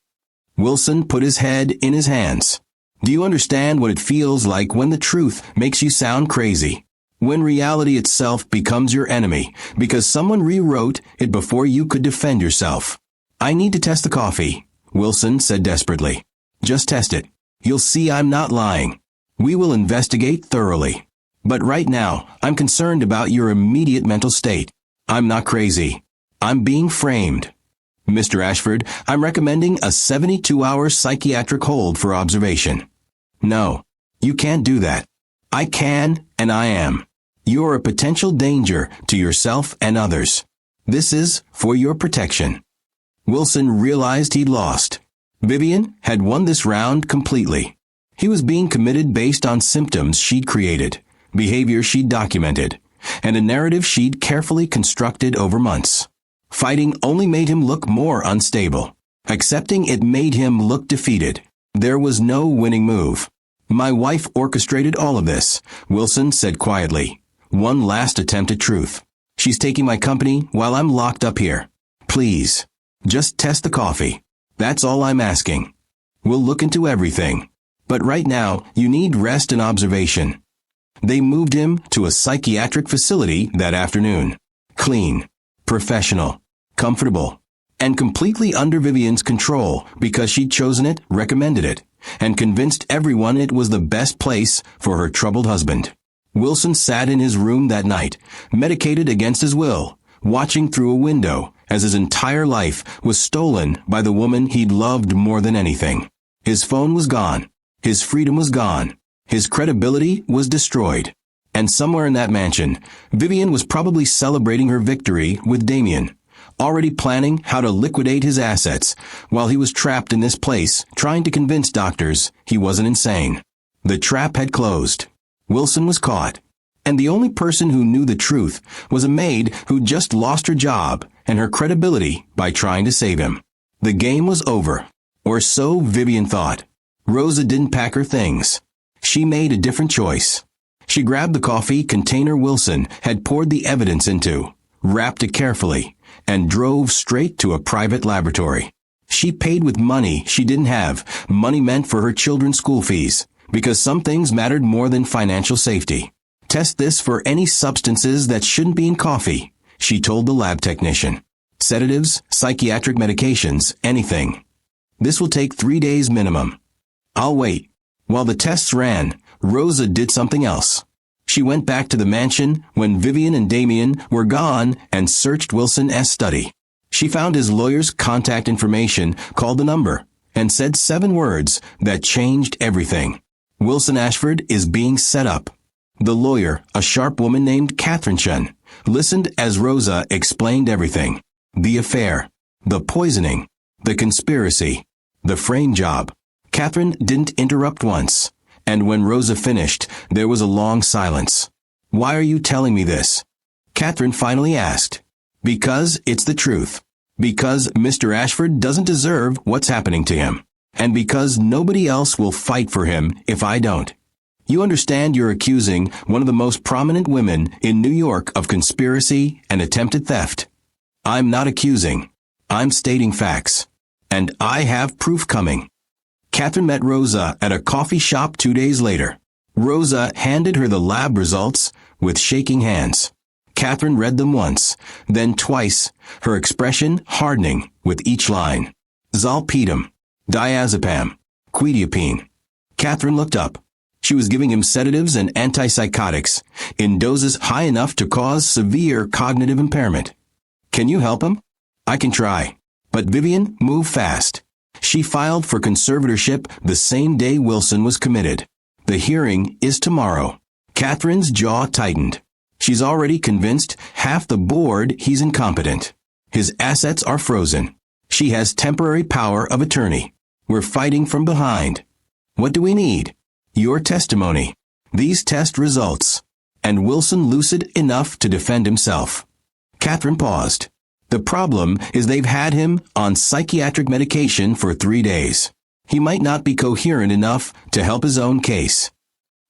Wilson put his head in his hands. "Do you understand what it feels like when the truth makes you sound crazy? When reality itself becomes your enemy because someone rewrote it before you could defend yourself?" "I need to test the coffee," Wilson said desperately. "Just test it. You'll see I'm not lying. We will investigate thoroughly. But right now, I'm concerned about your immediate mental state. I'm not crazy. I'm being framed. Mr. Ashford, I'm recommending a 72-hour psychiatric hold for observation." "No, you can't do that. I can and I am. You're a potential danger to yourself and others. This is for your protection. Wilson realized he'd lost. Vivian had won this round completely. He was being committed based on symptoms she'd created, behavior she'd documented, and a narrative she'd carefully constructed over months. Fighting only made him look more unstable. Accepting it made him look defeated. There was no winning move. My wife orchestrated all of this, Wilson said quietly. One last attempt at truth. She's taking my company while I'm locked up here. Please, just test the coffee. That's all I'm asking. We'll look into everything. But right now, you need rest and observation. They moved him to a psychiatric facility that afternoon. Clean, professional, comfortable, and completely under Vivian's control because she'd chosen it, recommended it, and convinced everyone it was the best place for her troubled husband. Wilson sat in his room that night, medicated against his will, watching through a window as his entire life was stolen by the woman he'd loved more than anything. His phone was gone. His freedom was gone. His credibility was destroyed. And somewhere in that mansion, Vivian was probably celebrating her victory with Damien, already planning how to liquidate his assets while he was trapped in this place trying to convince doctors he wasn't insane. The trap had closed. Wilson was caught. And the only person who knew the truth was a maid who just lost her job and her credibility by trying to save him. The game was over. Or so Vivian thought. Rosa didn't pack her things. She made a different choice. She grabbed the coffee container Wilson had poured the evidence into, wrapped it carefully, and drove straight to a private laboratory. She paid with money she didn't have, money meant for her children's school fees, because some things mattered more than financial safety. Test this for any substances that shouldn't be in coffee, she told the lab technician. Sedatives, psychiatric medications, anything. This will take 3 days minimum. I'll wait. While the tests ran, Rosa did something else. She went back to the mansion when Vivian and Damien were gone and searched Wilson's study. She found his lawyer's contact information, called the number, and said 7 words that changed everything. Wilson Ashford is being set up. The lawyer, a sharp woman named Catherine Shun, listened as Rosa explained everything. The affair, the poisoning, the conspiracy, the frame job. Catherine didn't interrupt once, and when Rosa finished, there was a long silence. Why are you telling me this? Catherine finally asked. Because it's the truth. Because Mr. Ashford doesn't deserve what's happening to him. And because nobody else will fight for him if I don't. You understand you're accusing one of the most prominent women in New York of conspiracy and attempted theft. I'm not accusing. I'm stating facts. And I have proof coming. Catherine met Rosa at a coffee shop 2 days later. Rosa handed her the lab results with shaking hands. Catherine read them once, then twice, her expression hardening with each line. Zolpidem, diazepam, quetiapine. Catherine looked up. She was giving him sedatives and antipsychotics in doses high enough to cause severe cognitive impairment. Can you help him? I can try. But Vivian, move fast. She filed for conservatorship the same day Wilson was committed. The hearing is tomorrow. Catherine's jaw tightened. She's already convinced half the board he's incompetent. His assets are frozen. She has temporary power of attorney. We're fighting from behind. What do we need? Your testimony. These test results. And Wilson lucid enough to defend himself. Catherine paused. The problem is they've had him on psychiatric medication for 3 days. He might not be coherent enough to help his own case.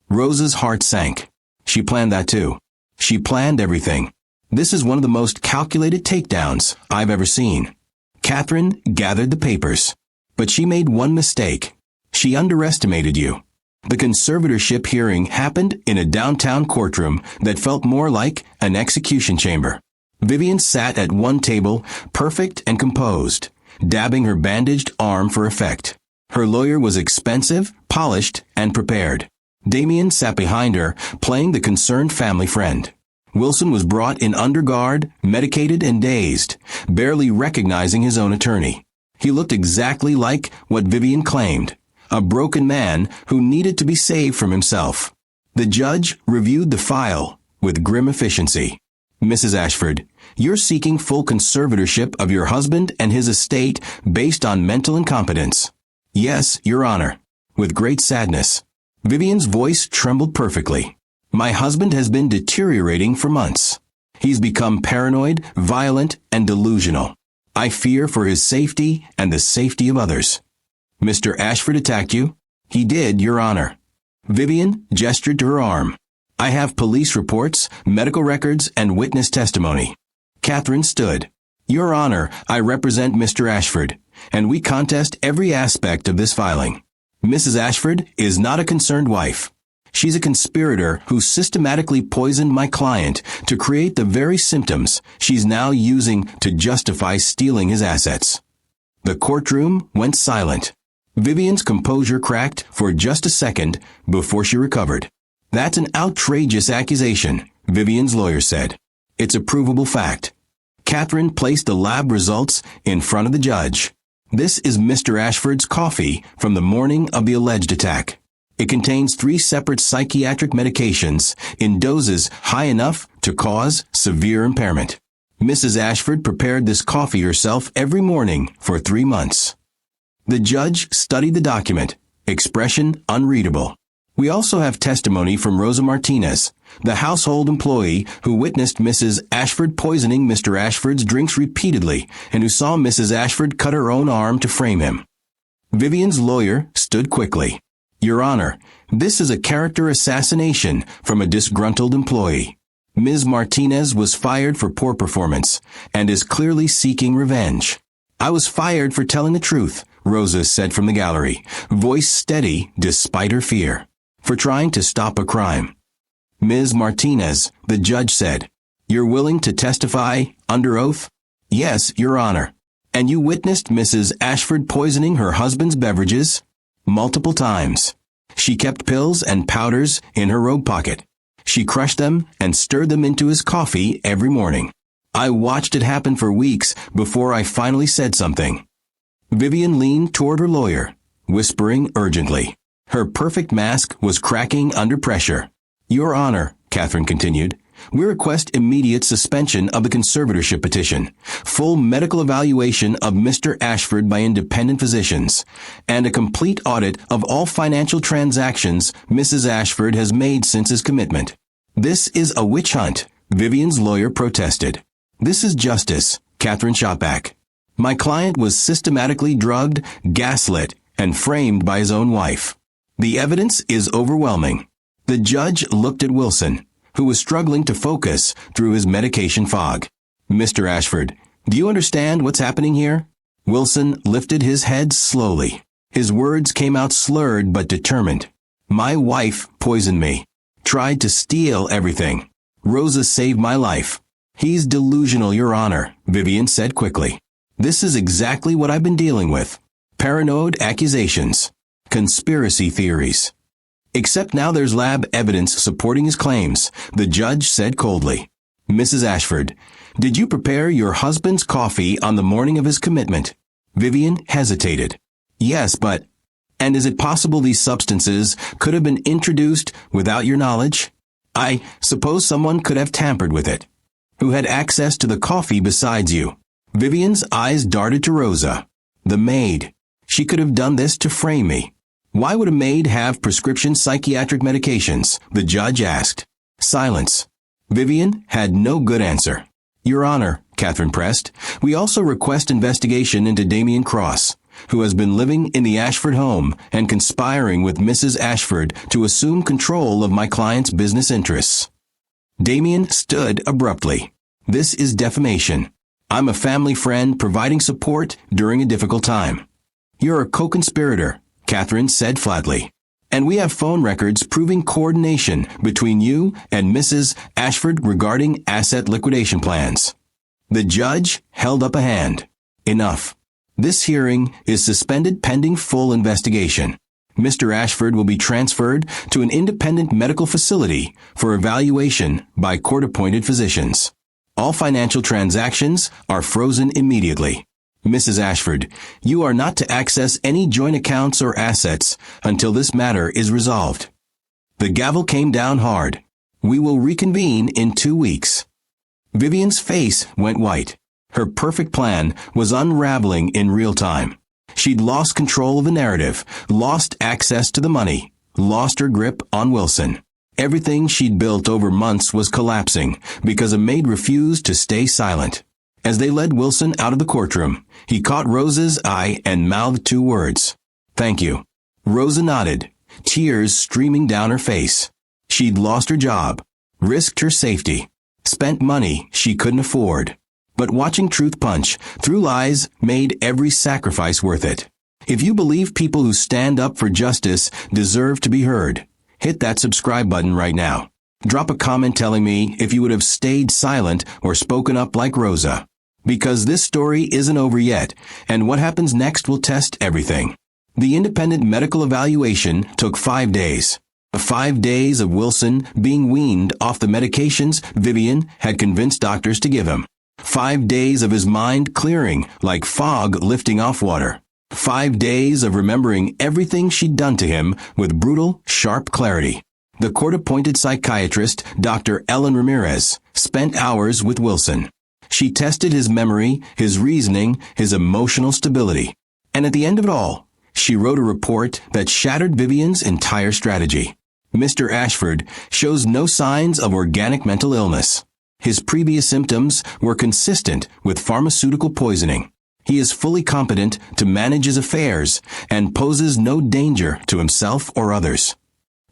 Rosa's heart sank. She planned that too. She planned everything. This is one of the most calculated takedowns I've ever seen. Catherine gathered the papers. But she made one mistake. She underestimated you. The conservatorship hearing happened in a downtown courtroom that felt more like an execution chamber. Vivian sat at one table, perfect and composed, dabbing her bandaged arm for effect. Her lawyer was expensive, polished, and prepared. Damien sat behind her, playing the concerned family friend. Wilson was brought in under guard, medicated and dazed, barely recognizing his own attorney. He looked exactly like what Vivian claimed, a broken man who needed to be saved from himself. The judge reviewed the file with grim efficiency. Mrs. Ashford, you're seeking full conservatorship of your husband and his estate based on mental incompetence. Yes, Your Honor. With great sadness. Vivian's voice trembled perfectly. My husband has been deteriorating for months. He's become paranoid, violent, and delusional. I fear for his safety and the safety of others. Mr. Ashford attacked you? He did, Your Honor. Vivian gestured to her arm. I have police reports, medical records, and witness testimony. Catherine stood. Your Honor, I represent Mr. Ashford, and we contest every aspect of this filing. Mrs. Ashford is not a concerned wife. She's a conspirator who systematically poisoned my client to create the very symptoms she's now using to justify stealing his assets. The courtroom went silent. Vivian's composure cracked for just a second before she recovered. That's an outrageous accusation, Vivian's lawyer said. It's a provable fact. Catherine placed the lab results in front of the judge. This is Mr. Ashford's coffee from the morning of the alleged attack. It contains 3 separate psychiatric medications in doses high enough to cause severe impairment. Mrs. Ashford prepared this coffee herself every morning for 3 months. The judge studied the document, expression unreadable. We also have testimony from Rosa Martinez, the household employee who witnessed Mrs. Ashford poisoning Mr. Ashford's drinks repeatedly and who saw Mrs. Ashford cut her own arm to frame him. Vivian's lawyer stood quickly. Your Honor, this is a character assassination from a disgruntled employee. Ms. Martinez was fired for poor performance and is clearly seeking revenge. I was fired for telling the truth, Rosa said from the gallery, voice steady despite her fear, for trying to stop a crime. Ms. Martinez, the judge said, you're willing to testify under oath? Yes, Your Honor. And you witnessed Mrs. Ashford poisoning her husband's beverages? Multiple times. She kept pills and powders in her robe pocket. She crushed them and stirred them into his coffee every morning. I watched it happen for weeks before I finally said something. Vivian leaned toward her lawyer, whispering urgently. Her perfect mask was cracking under pressure. Your Honor, Catherine continued, we request immediate suspension of the conservatorship petition, full medical evaluation of Mr. Ashford by independent physicians, and a complete audit of all financial transactions Mrs. Ashford has made since his commitment. This is a witch hunt, Vivian's lawyer protested. This is justice, Catherine shot back. My client was systematically drugged, gaslit, and framed by his own wife. The evidence is overwhelming. The judge looked at Wilson, who was struggling to focus through his medication fog. Mr. Ashford, do you understand what's happening here? Wilson lifted his head slowly. His words came out slurred but determined. My wife poisoned me. Tried to steal everything. Rosa saved my life. He's delusional, Your Honor, Vivian said quickly. This is exactly what I've been dealing with. Paranoid accusations. Conspiracy theories. Except now there's lab evidence supporting his claims, the judge said coldly. Mrs. Ashford, did you prepare your husband's coffee on the morning of his commitment? Vivian hesitated. Yes, but... And is it possible these substances could have been introduced without your knowledge? I suppose someone could have tampered with it. Who had access to the coffee besides you? Vivian's eyes darted to Rosa. The maid. She could have done this to frame me. Why would a maid have prescription psychiatric medications? The judge asked. Silence. Vivian had no good answer. Your Honor, Catherine pressed, we also request investigation into Damien Cross, who has been living in the Ashford home and conspiring with Mrs. Ashford to assume control of my client's business interests. Damien stood abruptly. This is defamation. I'm a family friend providing support during a difficult time. You're a co-conspirator, Catherine said flatly. And we have phone records proving coordination between you and Mrs. Ashford regarding asset liquidation plans. The judge held up a hand. Enough. This hearing is suspended pending full investigation. Mr. Ashford will be transferred to an independent medical facility for evaluation by court-appointed physicians. All financial transactions are frozen immediately. Mrs. Ashford, you are not to access any joint accounts or assets until this matter is resolved. The gavel came down hard. We will reconvene in 2 weeks. Vivian's face went white. Her perfect plan was unraveling in real time. She'd lost control of the narrative, lost access to the money, lost her grip on Wilson. Everything she'd built over months was collapsing because a maid refused to stay silent. As they led Wilson out of the courtroom, he caught Rosa's eye and mouthed 2 words. "Thank you." Rosa nodded, tears streaming down her face. She'd lost her job, risked her safety, spent money she couldn't afford. But watching truth punch through lies made every sacrifice worth it. If you believe people who stand up for justice deserve to be heard, hit that subscribe button right now. Drop a comment telling me if you would have stayed silent or spoken up like Rosa. Because this story isn't over yet, and what happens next will test everything. The independent medical evaluation took 5 days. 5 days of Wilson being weaned off the medications Vivian had convinced doctors to give him. 5 days of his mind clearing like fog lifting off water. 5 days of remembering everything she'd done to him with brutal, sharp clarity. The court-appointed psychiatrist, Dr. Ellen Ramirez, spent hours with Wilson. She tested his memory, his reasoning, his emotional stability. And at the end of it all, she wrote a report that shattered Vivian's entire strategy. Mr. Ashford shows no signs of organic mental illness. His previous symptoms were consistent with pharmaceutical poisoning. He is fully competent to manage his affairs and poses no danger to himself or others.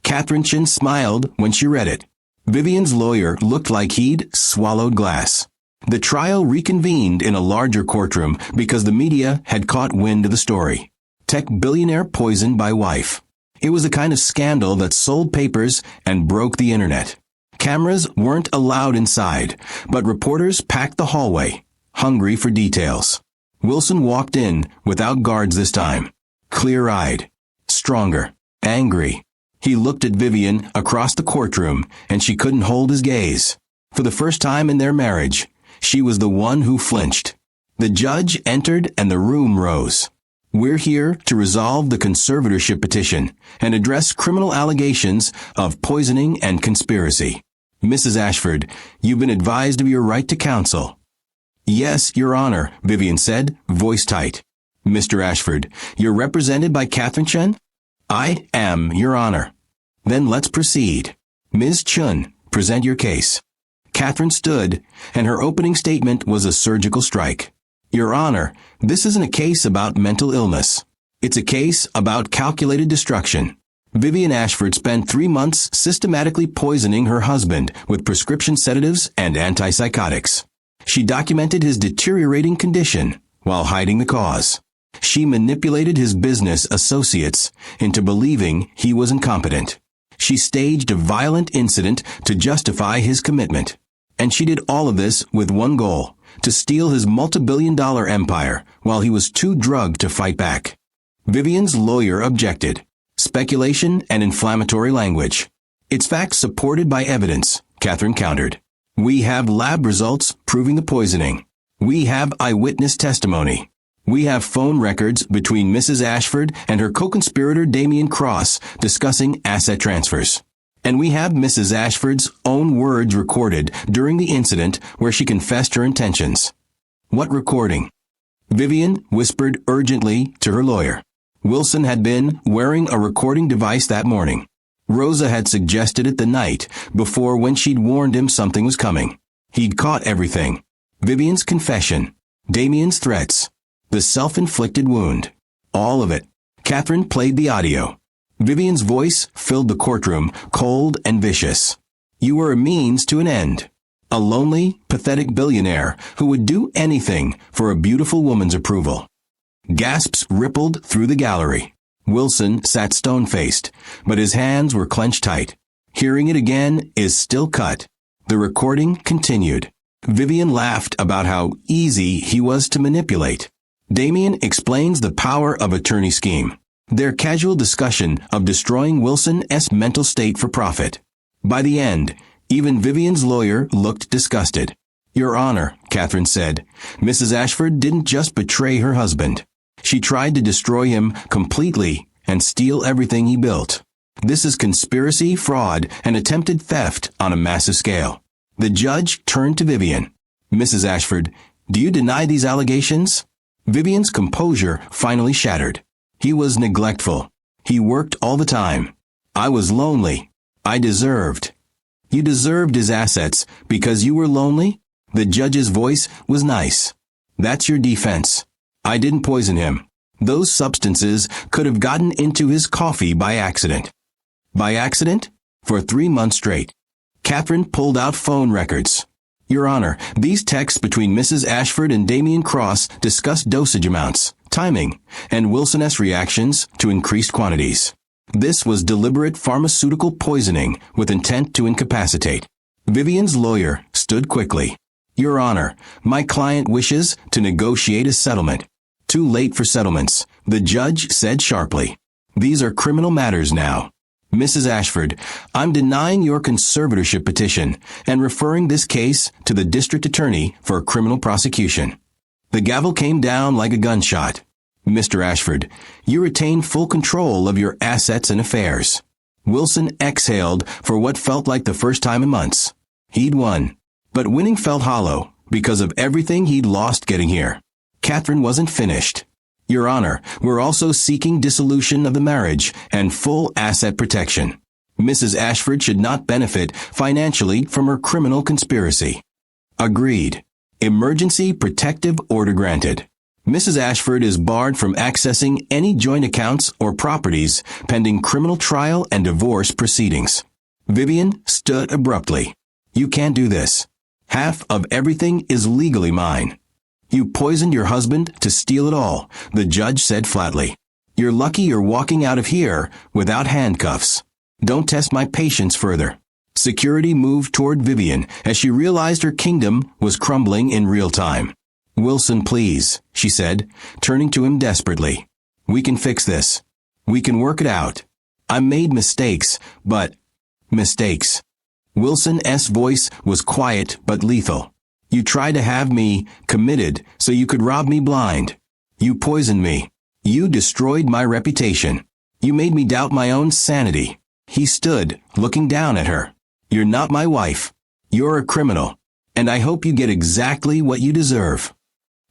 Catherine Chin smiled when she read it. Vivian's lawyer looked like he'd swallowed glass. The trial reconvened in a larger courtroom because the media had caught wind of the story. Tech billionaire poisoned by wife. It was the kind of scandal that sold papers and broke the internet. Cameras weren't allowed inside, but reporters packed the hallway, hungry for details. Wilson walked in without guards this time. Clear-eyed, stronger, angry. He looked at Vivian across the courtroom, and she couldn't hold his gaze. For the first time in their marriage, she was the one who flinched. The judge entered and the room rose. "We're here to resolve the conservatorship petition and address criminal allegations of poisoning and conspiracy. Mrs. Ashford, you've been advised of your right to counsel." "Yes, Your Honor," Vivian said, voice tight. "Mr. Ashford, you're represented by Catherine Chen?" "I am, Your Honor." "Then let's proceed. Ms. Chun, present your case." Catherine stood, and her opening statement was a surgical strike. "Your Honor, this isn't a case about mental illness. It's a case about calculated destruction. Vivian Ashford spent 3 months systematically poisoning her husband with prescription sedatives and antipsychotics. She documented his deteriorating condition while hiding the cause. She manipulated his business associates into believing he was incompetent. She staged a violent incident to justify his commitment. And she did all of this with one goal, to steal his multi-billion-dollar empire while he was too drugged to fight back. Vivian's lawyer objected. Speculation and inflammatory language. "It's facts supported by evidence," Catherine countered. "We have lab results proving the poisoning. We have eyewitness testimony. We have phone records between Mrs. Ashford and her co-conspirator Damien Cross discussing asset transfers. And we have Mrs. Ashford's own words recorded during the incident where she confessed her intentions." "What recording?" Vivian whispered urgently to her lawyer. Wilson had been wearing a recording device that morning. Rosa had suggested it the night before when she'd warned him something was coming. He'd caught everything. Vivian's confession, Damien's threats, the self-inflicted wound. All of it. Catherine played the audio. Vivian's voice filled the courtroom, cold and vicious. "You were a means to an end. A lonely, pathetic billionaire who would do anything for a beautiful woman's approval." Gasps rippled through the gallery. Wilson sat stone-faced, but his hands were clenched tight. Hearing it again is still cut. The recording continued. Vivian laughed about how easy he was to manipulate. Damien explains the power of attorney scheme. Their casual discussion of destroying Wilson's mental state for profit. By the end, even Vivian's lawyer looked disgusted. "Your Honor," Catherine said, "Mrs. Ashford didn't just betray her husband. She tried to destroy him completely and steal everything he built. This is conspiracy, fraud, and attempted theft on a massive scale. The judge turned to Vivian. Mrs. Ashford, do you deny these allegations? Vivian's composure finally shattered. He was neglectful. He worked all the time. I was lonely. I deserved. You deserved his assets because you were lonely? The judge's voice was nice. That's your defense. I didn't poison him. Those substances could have gotten into his coffee by accident. By accident? For 3 months straight. Catherine pulled out phone records. Your Honor, these texts between Mrs. Ashford and Damien Cross discussed dosage amounts, timing, and Wilson S. reactions to increased quantities. This was deliberate pharmaceutical poisoning with intent to incapacitate. Vivian's lawyer stood quickly. Your Honor, my client wishes to negotiate a settlement. Too late for settlements, the judge said sharply. These are criminal matters now. Mrs. Ashford, I'm denying your conservatorship petition and referring this case to the district attorney for a criminal prosecution. The gavel came down like a gunshot. Mr. Ashford, you retain full control of your assets and affairs. Wilson exhaled for what felt like the first time in months. He'd won. But winning felt hollow because of everything he'd lost getting here. Catherine wasn't finished. Your Honor, we're also seeking dissolution of the marriage and full asset protection. Mrs. Ashford should not benefit financially from her criminal conspiracy. Agreed. Emergency protective order granted. Mrs. Ashford is barred from accessing any joint accounts or properties pending criminal trial and divorce proceedings. Vivian stood abruptly. You can't do this. Half of everything is legally mine. You poisoned your husband to steal it all, the judge said flatly. You're lucky you're walking out of here without handcuffs. Don't test my patience further. Security moved toward Vivian as she realized her kingdom was crumbling in real time. Wilson, please, she said, turning to him desperately. We can fix this. We can work it out. I made mistakes, but mistakes. Wilson's voice was quiet but lethal. You tried to have me committed so you could rob me blind. You poisoned me. You destroyed my reputation. You made me doubt my own sanity. He stood, looking down at her. You're not my wife. You're a criminal. And I hope you get exactly what you deserve.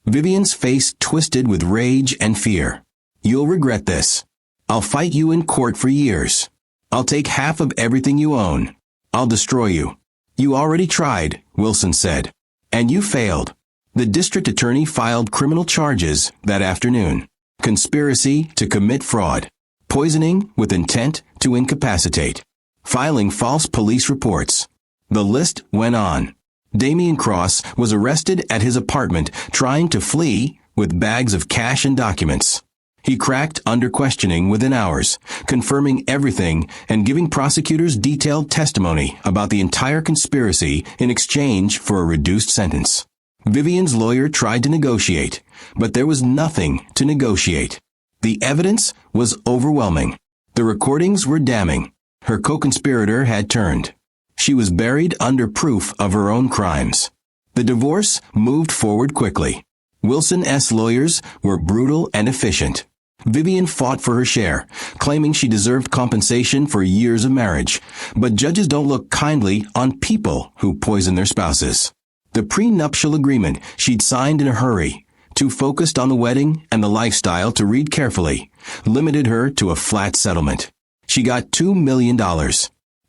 Vivian's face twisted with rage and fear. You'll regret this. I'll fight you in court for years. I'll take half of everything you own. I'll destroy you. You already tried, Wilson said. And you failed. The district attorney filed criminal charges that afternoon. Conspiracy to commit fraud. Poisoning with intent to incapacitate. Filing false police reports. The list went on. Damien Cross was arrested at his apartment trying to flee with bags of cash and documents. He cracked under questioning within hours, confirming everything and giving prosecutors detailed testimony about the entire conspiracy in exchange for a reduced sentence. Vivian's lawyer tried to negotiate, but there was nothing to negotiate. The evidence was overwhelming. The recordings were damning. Her co-conspirator had turned. She was buried under proof of her own crimes. The divorce moved forward quickly. Wilson's lawyers were brutal and efficient. Vivian fought for her share, claiming she deserved compensation for years of marriage. But judges don't look kindly on people who poison their spouses. The prenuptial agreement she'd signed in a hurry, too focused on the wedding and the lifestyle to read carefully, limited her to a flat settlement. She got $2 million.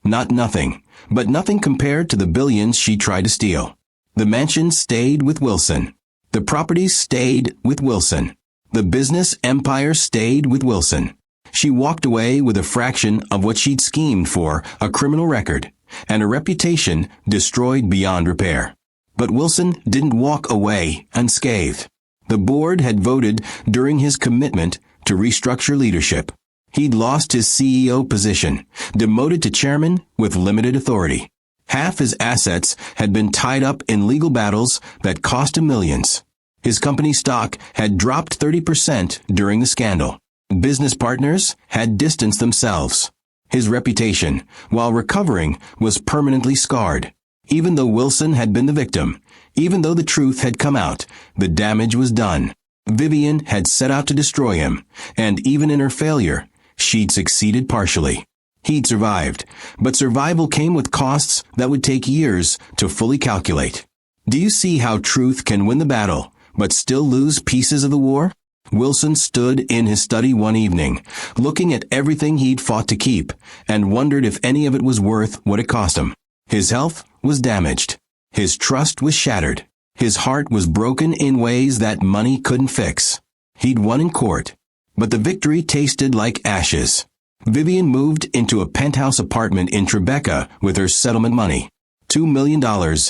Not nothing, but nothing compared to the billions she tried to steal. The mansion stayed with Wilson. The properties stayed with Wilson. The business empire stayed with Wilson. She walked away with a fraction of what she'd schemed for, a criminal record, and a reputation destroyed beyond repair. But Wilson didn't walk away unscathed. The board had voted during his commitment to restructure leadership. He'd lost his CEO position, demoted to chairman with limited authority. Half his assets had been tied up in legal battles that cost him millions. His company stock had dropped 30% during the scandal. Business partners had distanced themselves. His reputation, while recovering, was permanently scarred. Even though Wilson had been the victim, even though the truth had come out, the damage was done. Vivian had set out to destroy him, and even in her failure, she'd succeeded partially. He'd survived, but survival came with costs that would take years to fully calculate. Do you see how truth can win the battle, but still lose pieces of the war? Wilson stood in his study one evening, looking at everything he'd fought to keep, and wondered if any of it was worth what it cost him. His health was damaged. His trust was shattered. His heart was broken in ways that money couldn't fix. He'd won in court, but the victory tasted like ashes. Vivian moved into a penthouse apartment in Tribeca with her settlement money. $2 million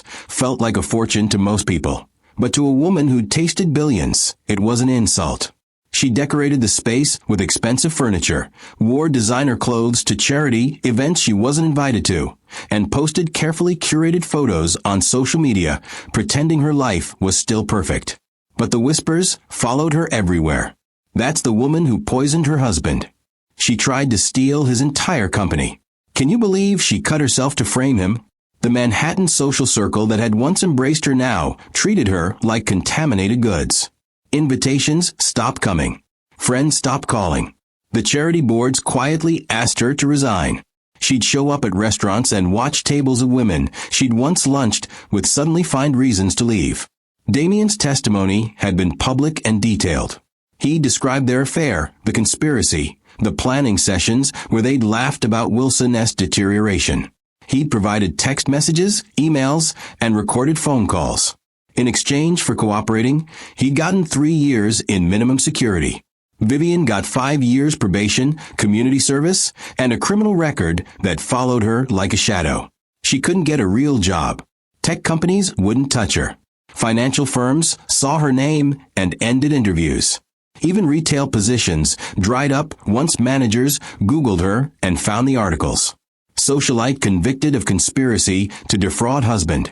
felt like a fortune to most people. But to a woman who'd tasted billions, it was an insult. She decorated the space with expensive furniture, wore designer clothes to charity events she wasn't invited to, and posted carefully curated photos on social media, pretending her life was still perfect. But the whispers followed her everywhere. That's the woman who poisoned her husband. She tried to steal his entire company. Can you believe she cut herself to frame him? The Manhattan social circle that had once embraced her now treated her like contaminated goods. Invitations stopped coming. Friends stopped calling. The charity boards quietly asked her to resign. She'd show up at restaurants and watch tables of women she'd once lunched with suddenly find reasons to leave. Damien's testimony had been public and detailed. He described their affair, the conspiracy, the planning sessions where they'd laughed about Wilson's deterioration. He'd provided text messages, emails, and recorded phone calls. In exchange for cooperating, he'd gotten 3 years in minimum security. Vivian got 5 years probation, community service, and a criminal record that followed her like a shadow. She couldn't get a real job. Tech companies wouldn't touch her. Financial firms saw her name and ended interviews. Even retail positions dried up once managers Googled her and found the articles. Socialite convicted of conspiracy to defraud husband.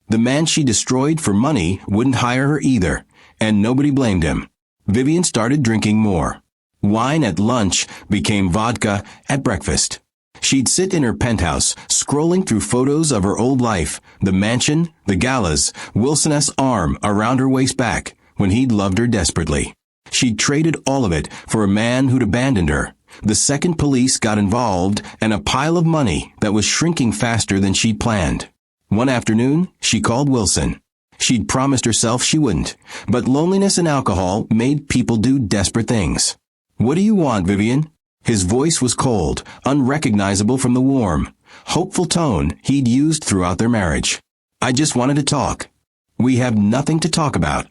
The man she destroyed for money wouldn't hire her either, and nobody blamed him. Vivian started drinking more. Wine at lunch became vodka at breakfast. She'd sit in her penthouse, scrolling through photos of her old life, the mansion, the galas, Wilson's arm around her waist back, when he'd loved her desperately. She'd traded all of it for a man who'd abandoned her. The second police got involved, and a pile of money that was shrinking faster than she'd planned. One afternoon, she called Wilson. She'd promised herself she wouldn't, but loneliness and alcohol made people do desperate things. "What do you want, Vivian?" His voice was cold, unrecognizable from the warm, hopeful tone he'd used throughout their marriage. "I just wanted to talk." "We have nothing to talk about."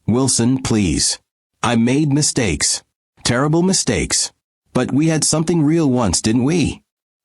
"Wilson, please. I made mistakes. Terrible mistakes. But we had something real once, didn't we?"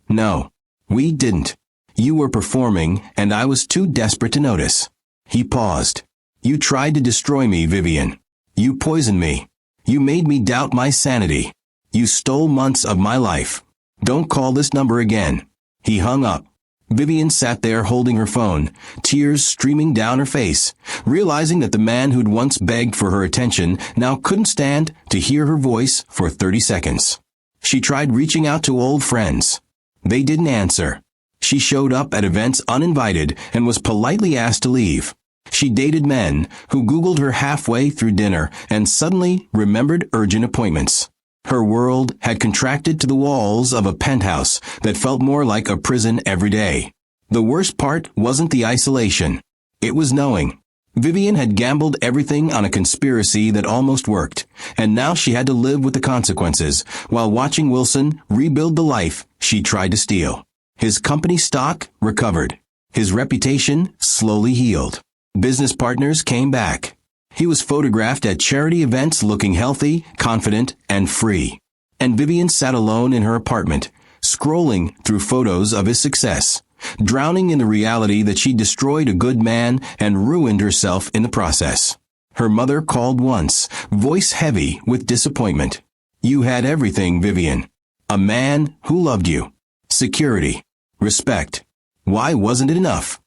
"No, we didn't. You were performing, and I was too desperate to notice." He paused. "You tried to destroy me, Vivian. You poisoned me. You made me doubt my sanity. You stole months of my life. Don't call this number again." He hung up. Vivian sat there holding her phone, tears streaming down her face, realizing that the man who'd once begged for her attention now couldn't stand to hear her voice for 30 seconds. She tried reaching out to old friends. They didn't answer. She showed up at events uninvited and was politely asked to leave. She dated men who Googled her halfway through dinner and suddenly remembered urgent appointments. Her world had contracted to the walls of a penthouse that felt more like a prison every day. The worst part wasn't the isolation. It was knowing. Vivian had gambled everything on a conspiracy that almost worked, and now she had to live with the consequences while watching Wilson rebuild the life she tried to steal. His company stock recovered. His reputation slowly healed. Business partners came back. He was photographed at charity events looking healthy, confident, and free. And Vivian sat alone in her apartment, scrolling through photos of his success, drowning in the reality that she destroyed a good man and ruined herself in the process. Her mother called once, voice heavy with disappointment. "You had everything, Vivian. A man who loved you. Security. Respect. Why wasn't it enough?"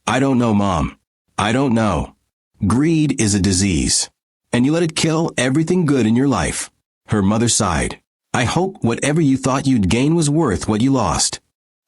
"I don't know, Mom. I don't know. Greed is a disease, and you let it kill everything good in your life." Her mother sighed. "I hope whatever you thought you'd gain was worth what you lost."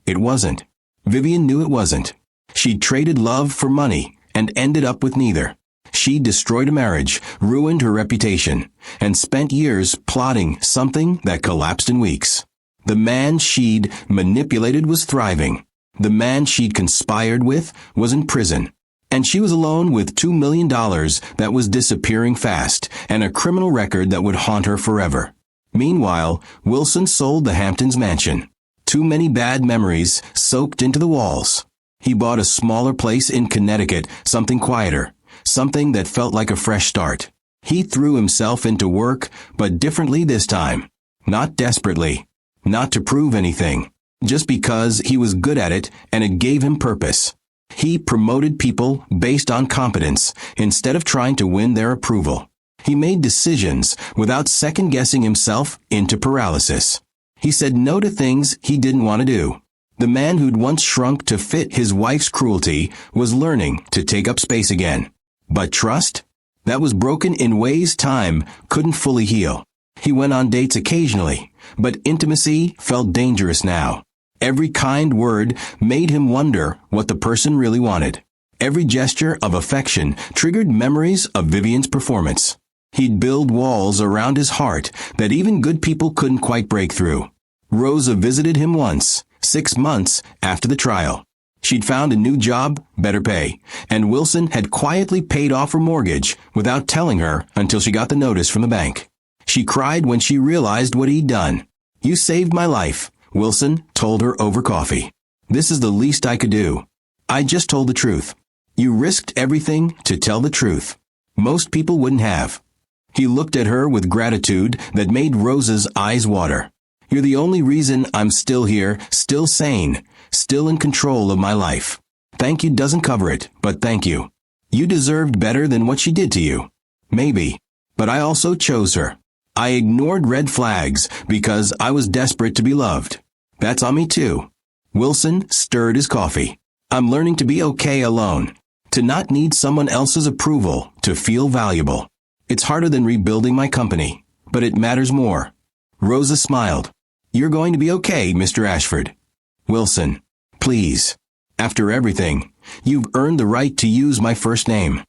It wasn't. Vivian knew it wasn't. She'd traded love for money and ended up with neither. She destroyed a marriage, ruined her reputation, and spent years plotting something that collapsed in weeks. The man she'd manipulated was thriving. The man she'd conspired with was in prison. And she was alone with $2 million that was disappearing fast, and a criminal record that would haunt her forever. Meanwhile, Wilson sold the Hamptons mansion. Too many bad memories soaked into the walls. He bought a smaller place in Connecticut, something quieter, something that felt like a fresh start. He threw himself into work, but differently this time. Not desperately. Not to prove anything. Just because he was good at it and it gave him purpose. He promoted people based on competence instead of trying to win their approval. He made decisions without second-guessing himself into paralysis. He said no to things he didn't want to do. The man who'd once shrunk to fit his wife's cruelty was learning to take up space again. But trust? That was broken in ways time couldn't fully heal. He went on dates occasionally, but intimacy felt dangerous now. Every kind word made him wonder what the person really wanted. Every gesture of affection triggered memories of Vivian's performance. He'd build walls around his heart that even good people couldn't quite break through. Rosa visited him once, 6 months after the trial. She'd found a new job, better pay, and Wilson had quietly paid off her mortgage without telling her until she got the notice from the bank. She cried when she realized what he'd done. "You saved my life," Wilson told her over coffee. "This is the least I could do. I just told the truth. You risked everything to tell the truth. Most people wouldn't have." He looked at her with gratitude that made Rosa's eyes water. "You're the only reason I'm still here, still sane, still in control of my life. Thank you doesn't cover it, but thank you. You deserved better than what she did to you. Maybe. But I also chose her. I ignored red flags because I was desperate to be loved. That's on me too." Wilson stirred his coffee. "I'm learning to be okay alone. To not need someone else's approval to feel valuable. It's harder than rebuilding my company, but it matters more." Rosa smiled. "You're going to be okay, Mr. Ashford." "Wilson, please. After everything, you've earned the right to use my first name."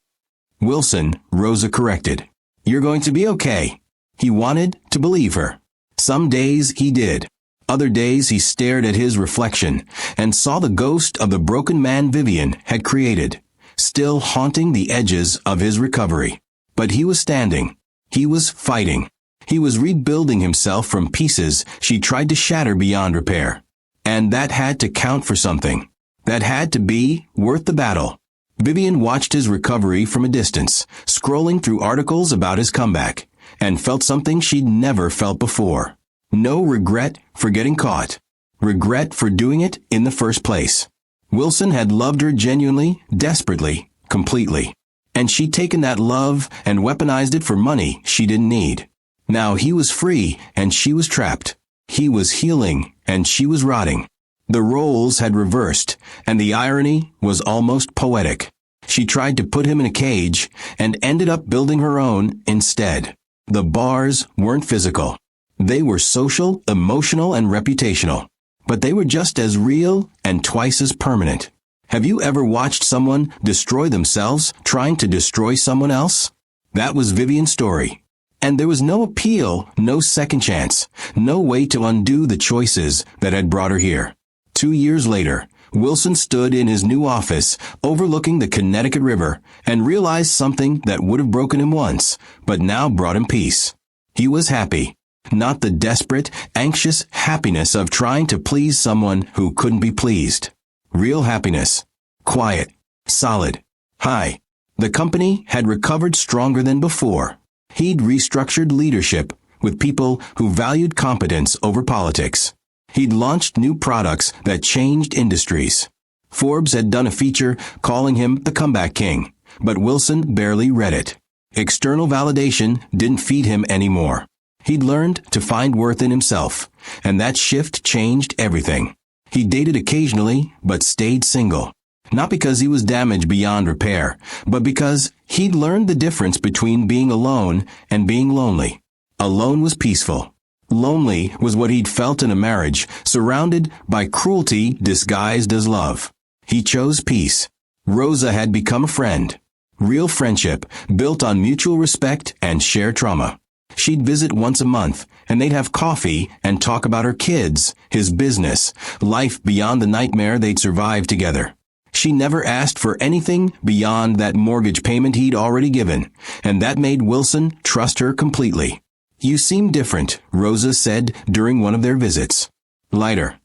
"Wilson," Rosa corrected. "You're going to be okay." He wanted to believe her. Some days he did. Other days he stared at his reflection and saw the ghost of the broken man Vivian had created, still haunting the edges of his recovery. But he was standing. He was fighting. He was rebuilding himself from pieces she tried to shatter beyond repair. And that had to count for something. That had to be worth the battle. Vivian watched his recovery from a distance, scrolling through articles about his comeback, and felt something she'd never felt before. No regret for getting caught. Regret for doing it in the first place. Wilson had loved her genuinely, desperately, completely. And she'd taken that love and weaponized it for money she didn't need. Now he was free and she was trapped. He was healing and she was rotting. The roles had reversed, and the irony was almost poetic. She tried to put him in a cage and ended up building her own instead. The bars weren't physical. They were social, emotional, and reputational. But they were just as real and twice as permanent. Have you ever watched someone destroy themselves trying to destroy someone else? That was Vivian's story. And there was no appeal, no second chance, no way to undo the choices that had brought her here. 2 years later, Wilson stood in his new office overlooking the Connecticut River and realized something that would have broken him once, but now brought him peace. He was happy. Not the desperate, anxious happiness of trying to please someone who couldn't be pleased. Real happiness. Quiet. Solid. High. The company had recovered stronger than before. He'd restructured leadership with people who valued competence over politics. He'd launched new products that changed industries. Forbes had done a feature calling him the comeback king, but Wilson barely read it. External validation didn't feed him anymore. He'd learned to find worth in himself, and that shift changed everything. He dated occasionally, but stayed single. Not because he was damaged beyond repair, but because he'd learned the difference between being alone and being lonely. Alone was peaceful. Lonely was what he'd felt in a marriage, surrounded by cruelty disguised as love. He chose peace. Rosa had become a friend. Real friendship, built on mutual respect and shared trauma. She'd visit once a month, and they'd have coffee and talk about her kids, his business, life beyond the nightmare they'd survived together. She never asked for anything beyond that mortgage payment he'd already given, and that made Wilson trust her completely. "You seem different," Rosa said during one of their visits. "Lighter."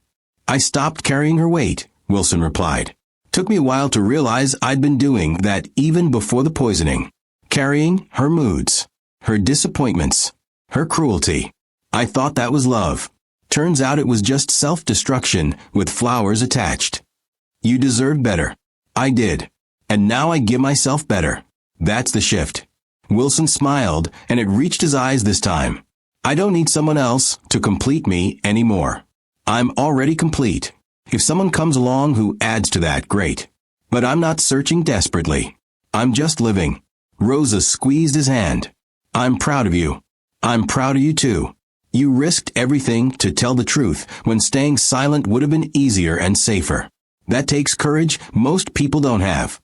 "I stopped carrying her weight," Wilson replied. "Took me a while to realize I'd been doing that even before the poisoning. Carrying her moods, her disappointments, her cruelty. I thought that was love. Turns out it was just self-destruction with flowers attached. You deserved better. I did. And now I give myself better. That's the shift." Wilson smiled, and it reached his eyes this time. "I don't need someone else to complete me anymore. I'm already complete. If someone comes along who adds to that, great. But I'm not searching desperately. I'm just living." Rosa squeezed his hand. "I'm proud of you. I'm proud of you too. You risked everything to tell the truth when staying silent would have been easier and safer. That takes courage most people don't have.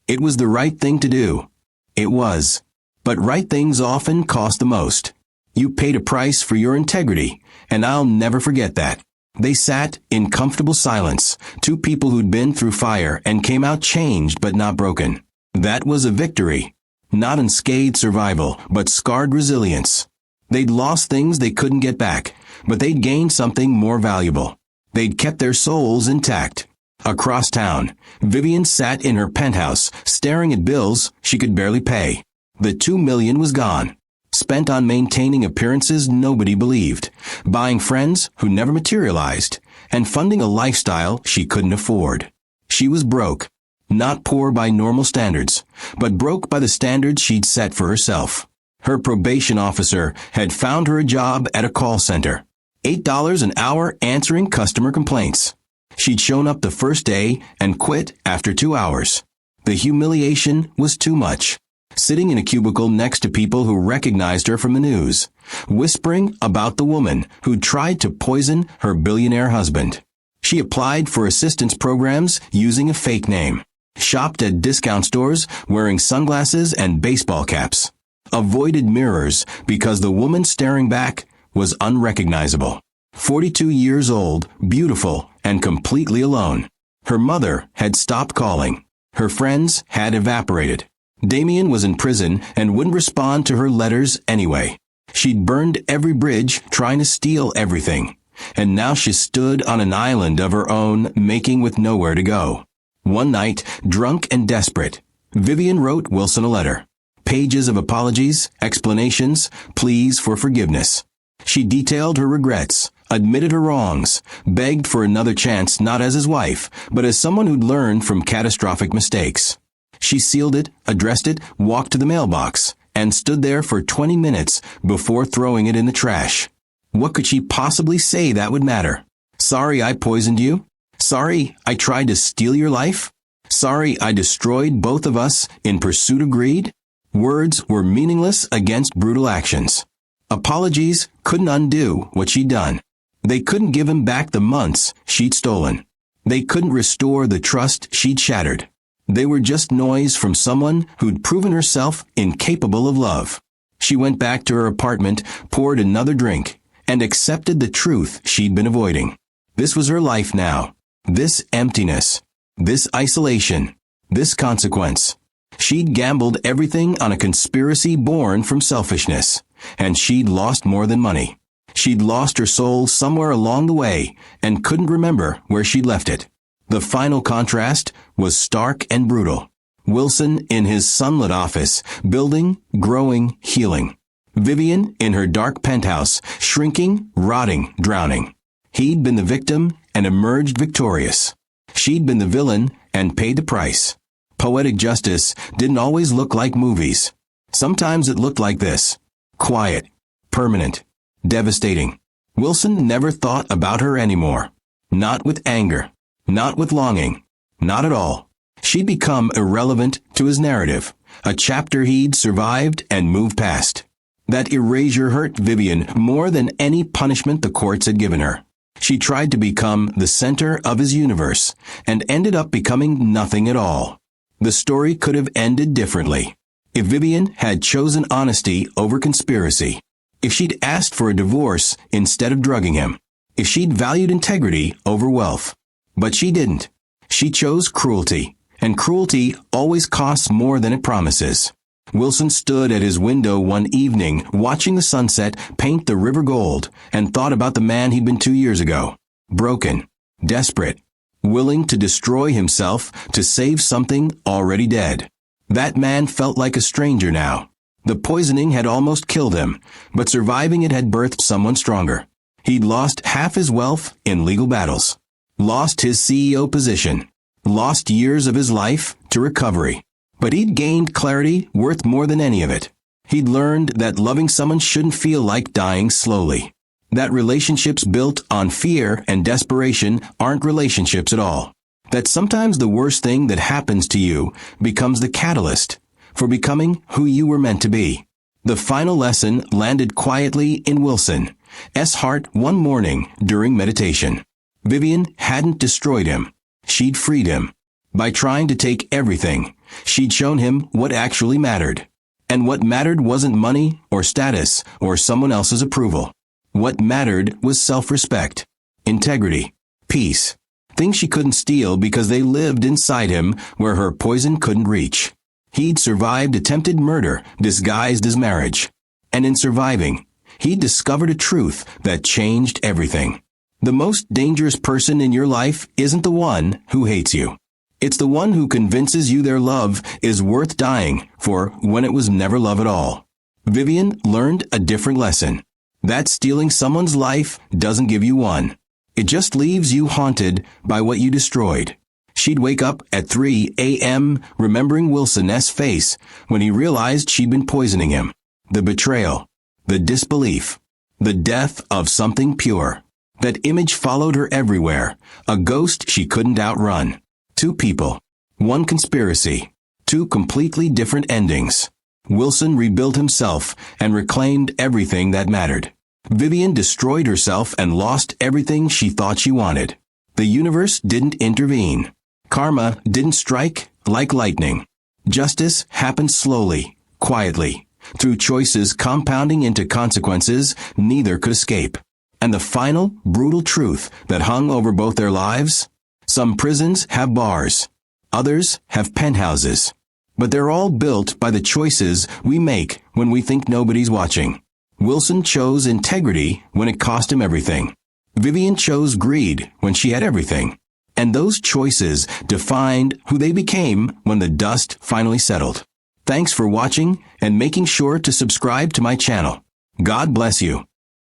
It was the right thing to do. It was. But right things often cost the most. You paid a price for your integrity, and I'll never forget that." They sat in comfortable silence, two people who'd been through fire and came out changed but not broken. That was a victory. Not unscathed survival, but scarred resilience. They'd lost things they couldn't get back, but they'd gained something more valuable. They'd kept their souls intact. Across town, Vivian sat in her penthouse, staring at bills she could barely pay. The $2 million was gone. Spent on maintaining appearances nobody believed, buying friends who never materialized, and funding a lifestyle she couldn't afford. She was broke. Not poor by normal standards, but broke by the standards she'd set for herself. Her probation officer had found her a job at a call center. $8 an hour answering customer complaints. She'd shown up the first day and quit after 2 hours. The humiliation was too much. Sitting in a cubicle next to people who recognized her from the news, whispering about the woman who'd tried to poison her billionaire husband. She applied for assistance programs using a fake name. Shopped at discount stores wearing sunglasses and baseball caps. Avoided mirrors because the woman staring back was unrecognizable. 42 years old, beautiful, and completely alone. Her mother had stopped calling. Her friends had evaporated. Damien was in prison and wouldn't respond to her letters anyway. She'd burned every bridge trying to steal everything. And now she stood on an island of her own, making with nowhere to go. One night, drunk and desperate, Vivian wrote Wilson a letter. Pages of apologies, explanations, pleas for forgiveness. She detailed her regrets, admitted her wrongs, begged for another chance not as his wife, but as someone who'd learned from catastrophic mistakes. She sealed it, addressed it, walked to the mailbox, and stood there for 20 minutes before throwing it in the trash. What could she possibly say that would matter? Sorry I poisoned you? Sorry I tried to steal your life? Sorry I destroyed both of us in pursuit of greed? Words were meaningless against brutal actions. Apologies couldn't undo what she'd done. They couldn't give him back the months she'd stolen. They couldn't restore the trust she'd shattered. They were just noise from someone who'd proven herself incapable of love. She went back to her apartment, poured another drink, and accepted the truth she'd been avoiding. This was her life now. This emptiness. This isolation. This consequence. She'd gambled everything on a conspiracy born from selfishness, and she'd lost more than money. She'd lost her soul somewhere along the way and couldn't remember where she'd left it. The final contrast was stark and brutal. Wilson in his sunlit office, building, growing, healing. Vivian in her dark penthouse, shrinking, rotting, drowning. He'd been the victim and emerged victorious. She'd been the villain and paid the price. Poetic justice didn't always look like movies. Sometimes it looked like this. Quiet, permanent, devastating. Wilson never thought about her anymore. Not with anger. Not with longing. Not at all. She'd become irrelevant to his narrative, a chapter he'd survived and moved past. That erasure hurt Vivian more than any punishment the courts had given her. She tried to become the center of his universe and ended up becoming nothing at all. The story could have ended differently if Vivian had chosen honesty over conspiracy. if she'd asked for a divorce instead of drugging him, if she'd valued integrity over wealth. But she didn't. She chose cruelty, and cruelty always costs more than it promises. Wilson stood at his window one evening, watching the sunset paint the river gold, and thought about the man he'd been 2 years ago. Broken, desperate, willing to destroy himself to save something already dead. That man felt like a stranger now. The poisoning had almost killed him, but surviving it had birthed someone stronger. He'd lost half his wealth in legal battles, lost his CEO position, lost years of his life to recovery. But he'd gained clarity worth more than any of it. He'd learned that loving someone shouldn't feel like dying slowly. That relationships built on fear and desperation aren't relationships at all. That sometimes the worst thing that happens to you becomes the catalyst for becoming who you were meant to be. The final lesson landed quietly in Wilson's heart one morning during meditation. Vivian hadn't destroyed him. She'd freed him. By trying to take everything, she'd shown him what actually mattered. And what mattered wasn't money or status or someone else's approval. What mattered was self-respect, integrity, peace. Things she couldn't steal because they lived inside him where her poison couldn't reach. He'd survived attempted murder disguised as marriage. And in surviving, he'd discovered a truth that changed everything. The most dangerous person in your life isn't the one who hates you. It's the one who convinces you their love is worth dying for when it was never love at all. Vivian learned a different lesson. That stealing someone's life doesn't give you one. It just leaves you haunted by what you destroyed. She'd wake up at 3 a.m. remembering Wilson's face when he realized she'd been poisoning him. The betrayal, the disbelief, the death of something pure. That image followed her everywhere, a ghost she couldn't outrun. 2 people, 1 conspiracy, 2 completely different endings. Wilson rebuilt himself and reclaimed everything that mattered. Vivian destroyed herself and lost everything she thought she wanted. The universe didn't intervene. Karma didn't strike like lightning. Justice happened slowly, quietly, through choices compounding into consequences neither could escape. And the final, brutal truth that hung over both their lives? Some prisons have bars. Others have penthouses. But they're all built by the choices we make when we think nobody's watching. Wilson chose integrity when it cost him everything. Vivian chose greed when she had everything. And those choices defined who they became when the dust finally settled. Thanks for watching and making sure to subscribe to my channel. God bless you.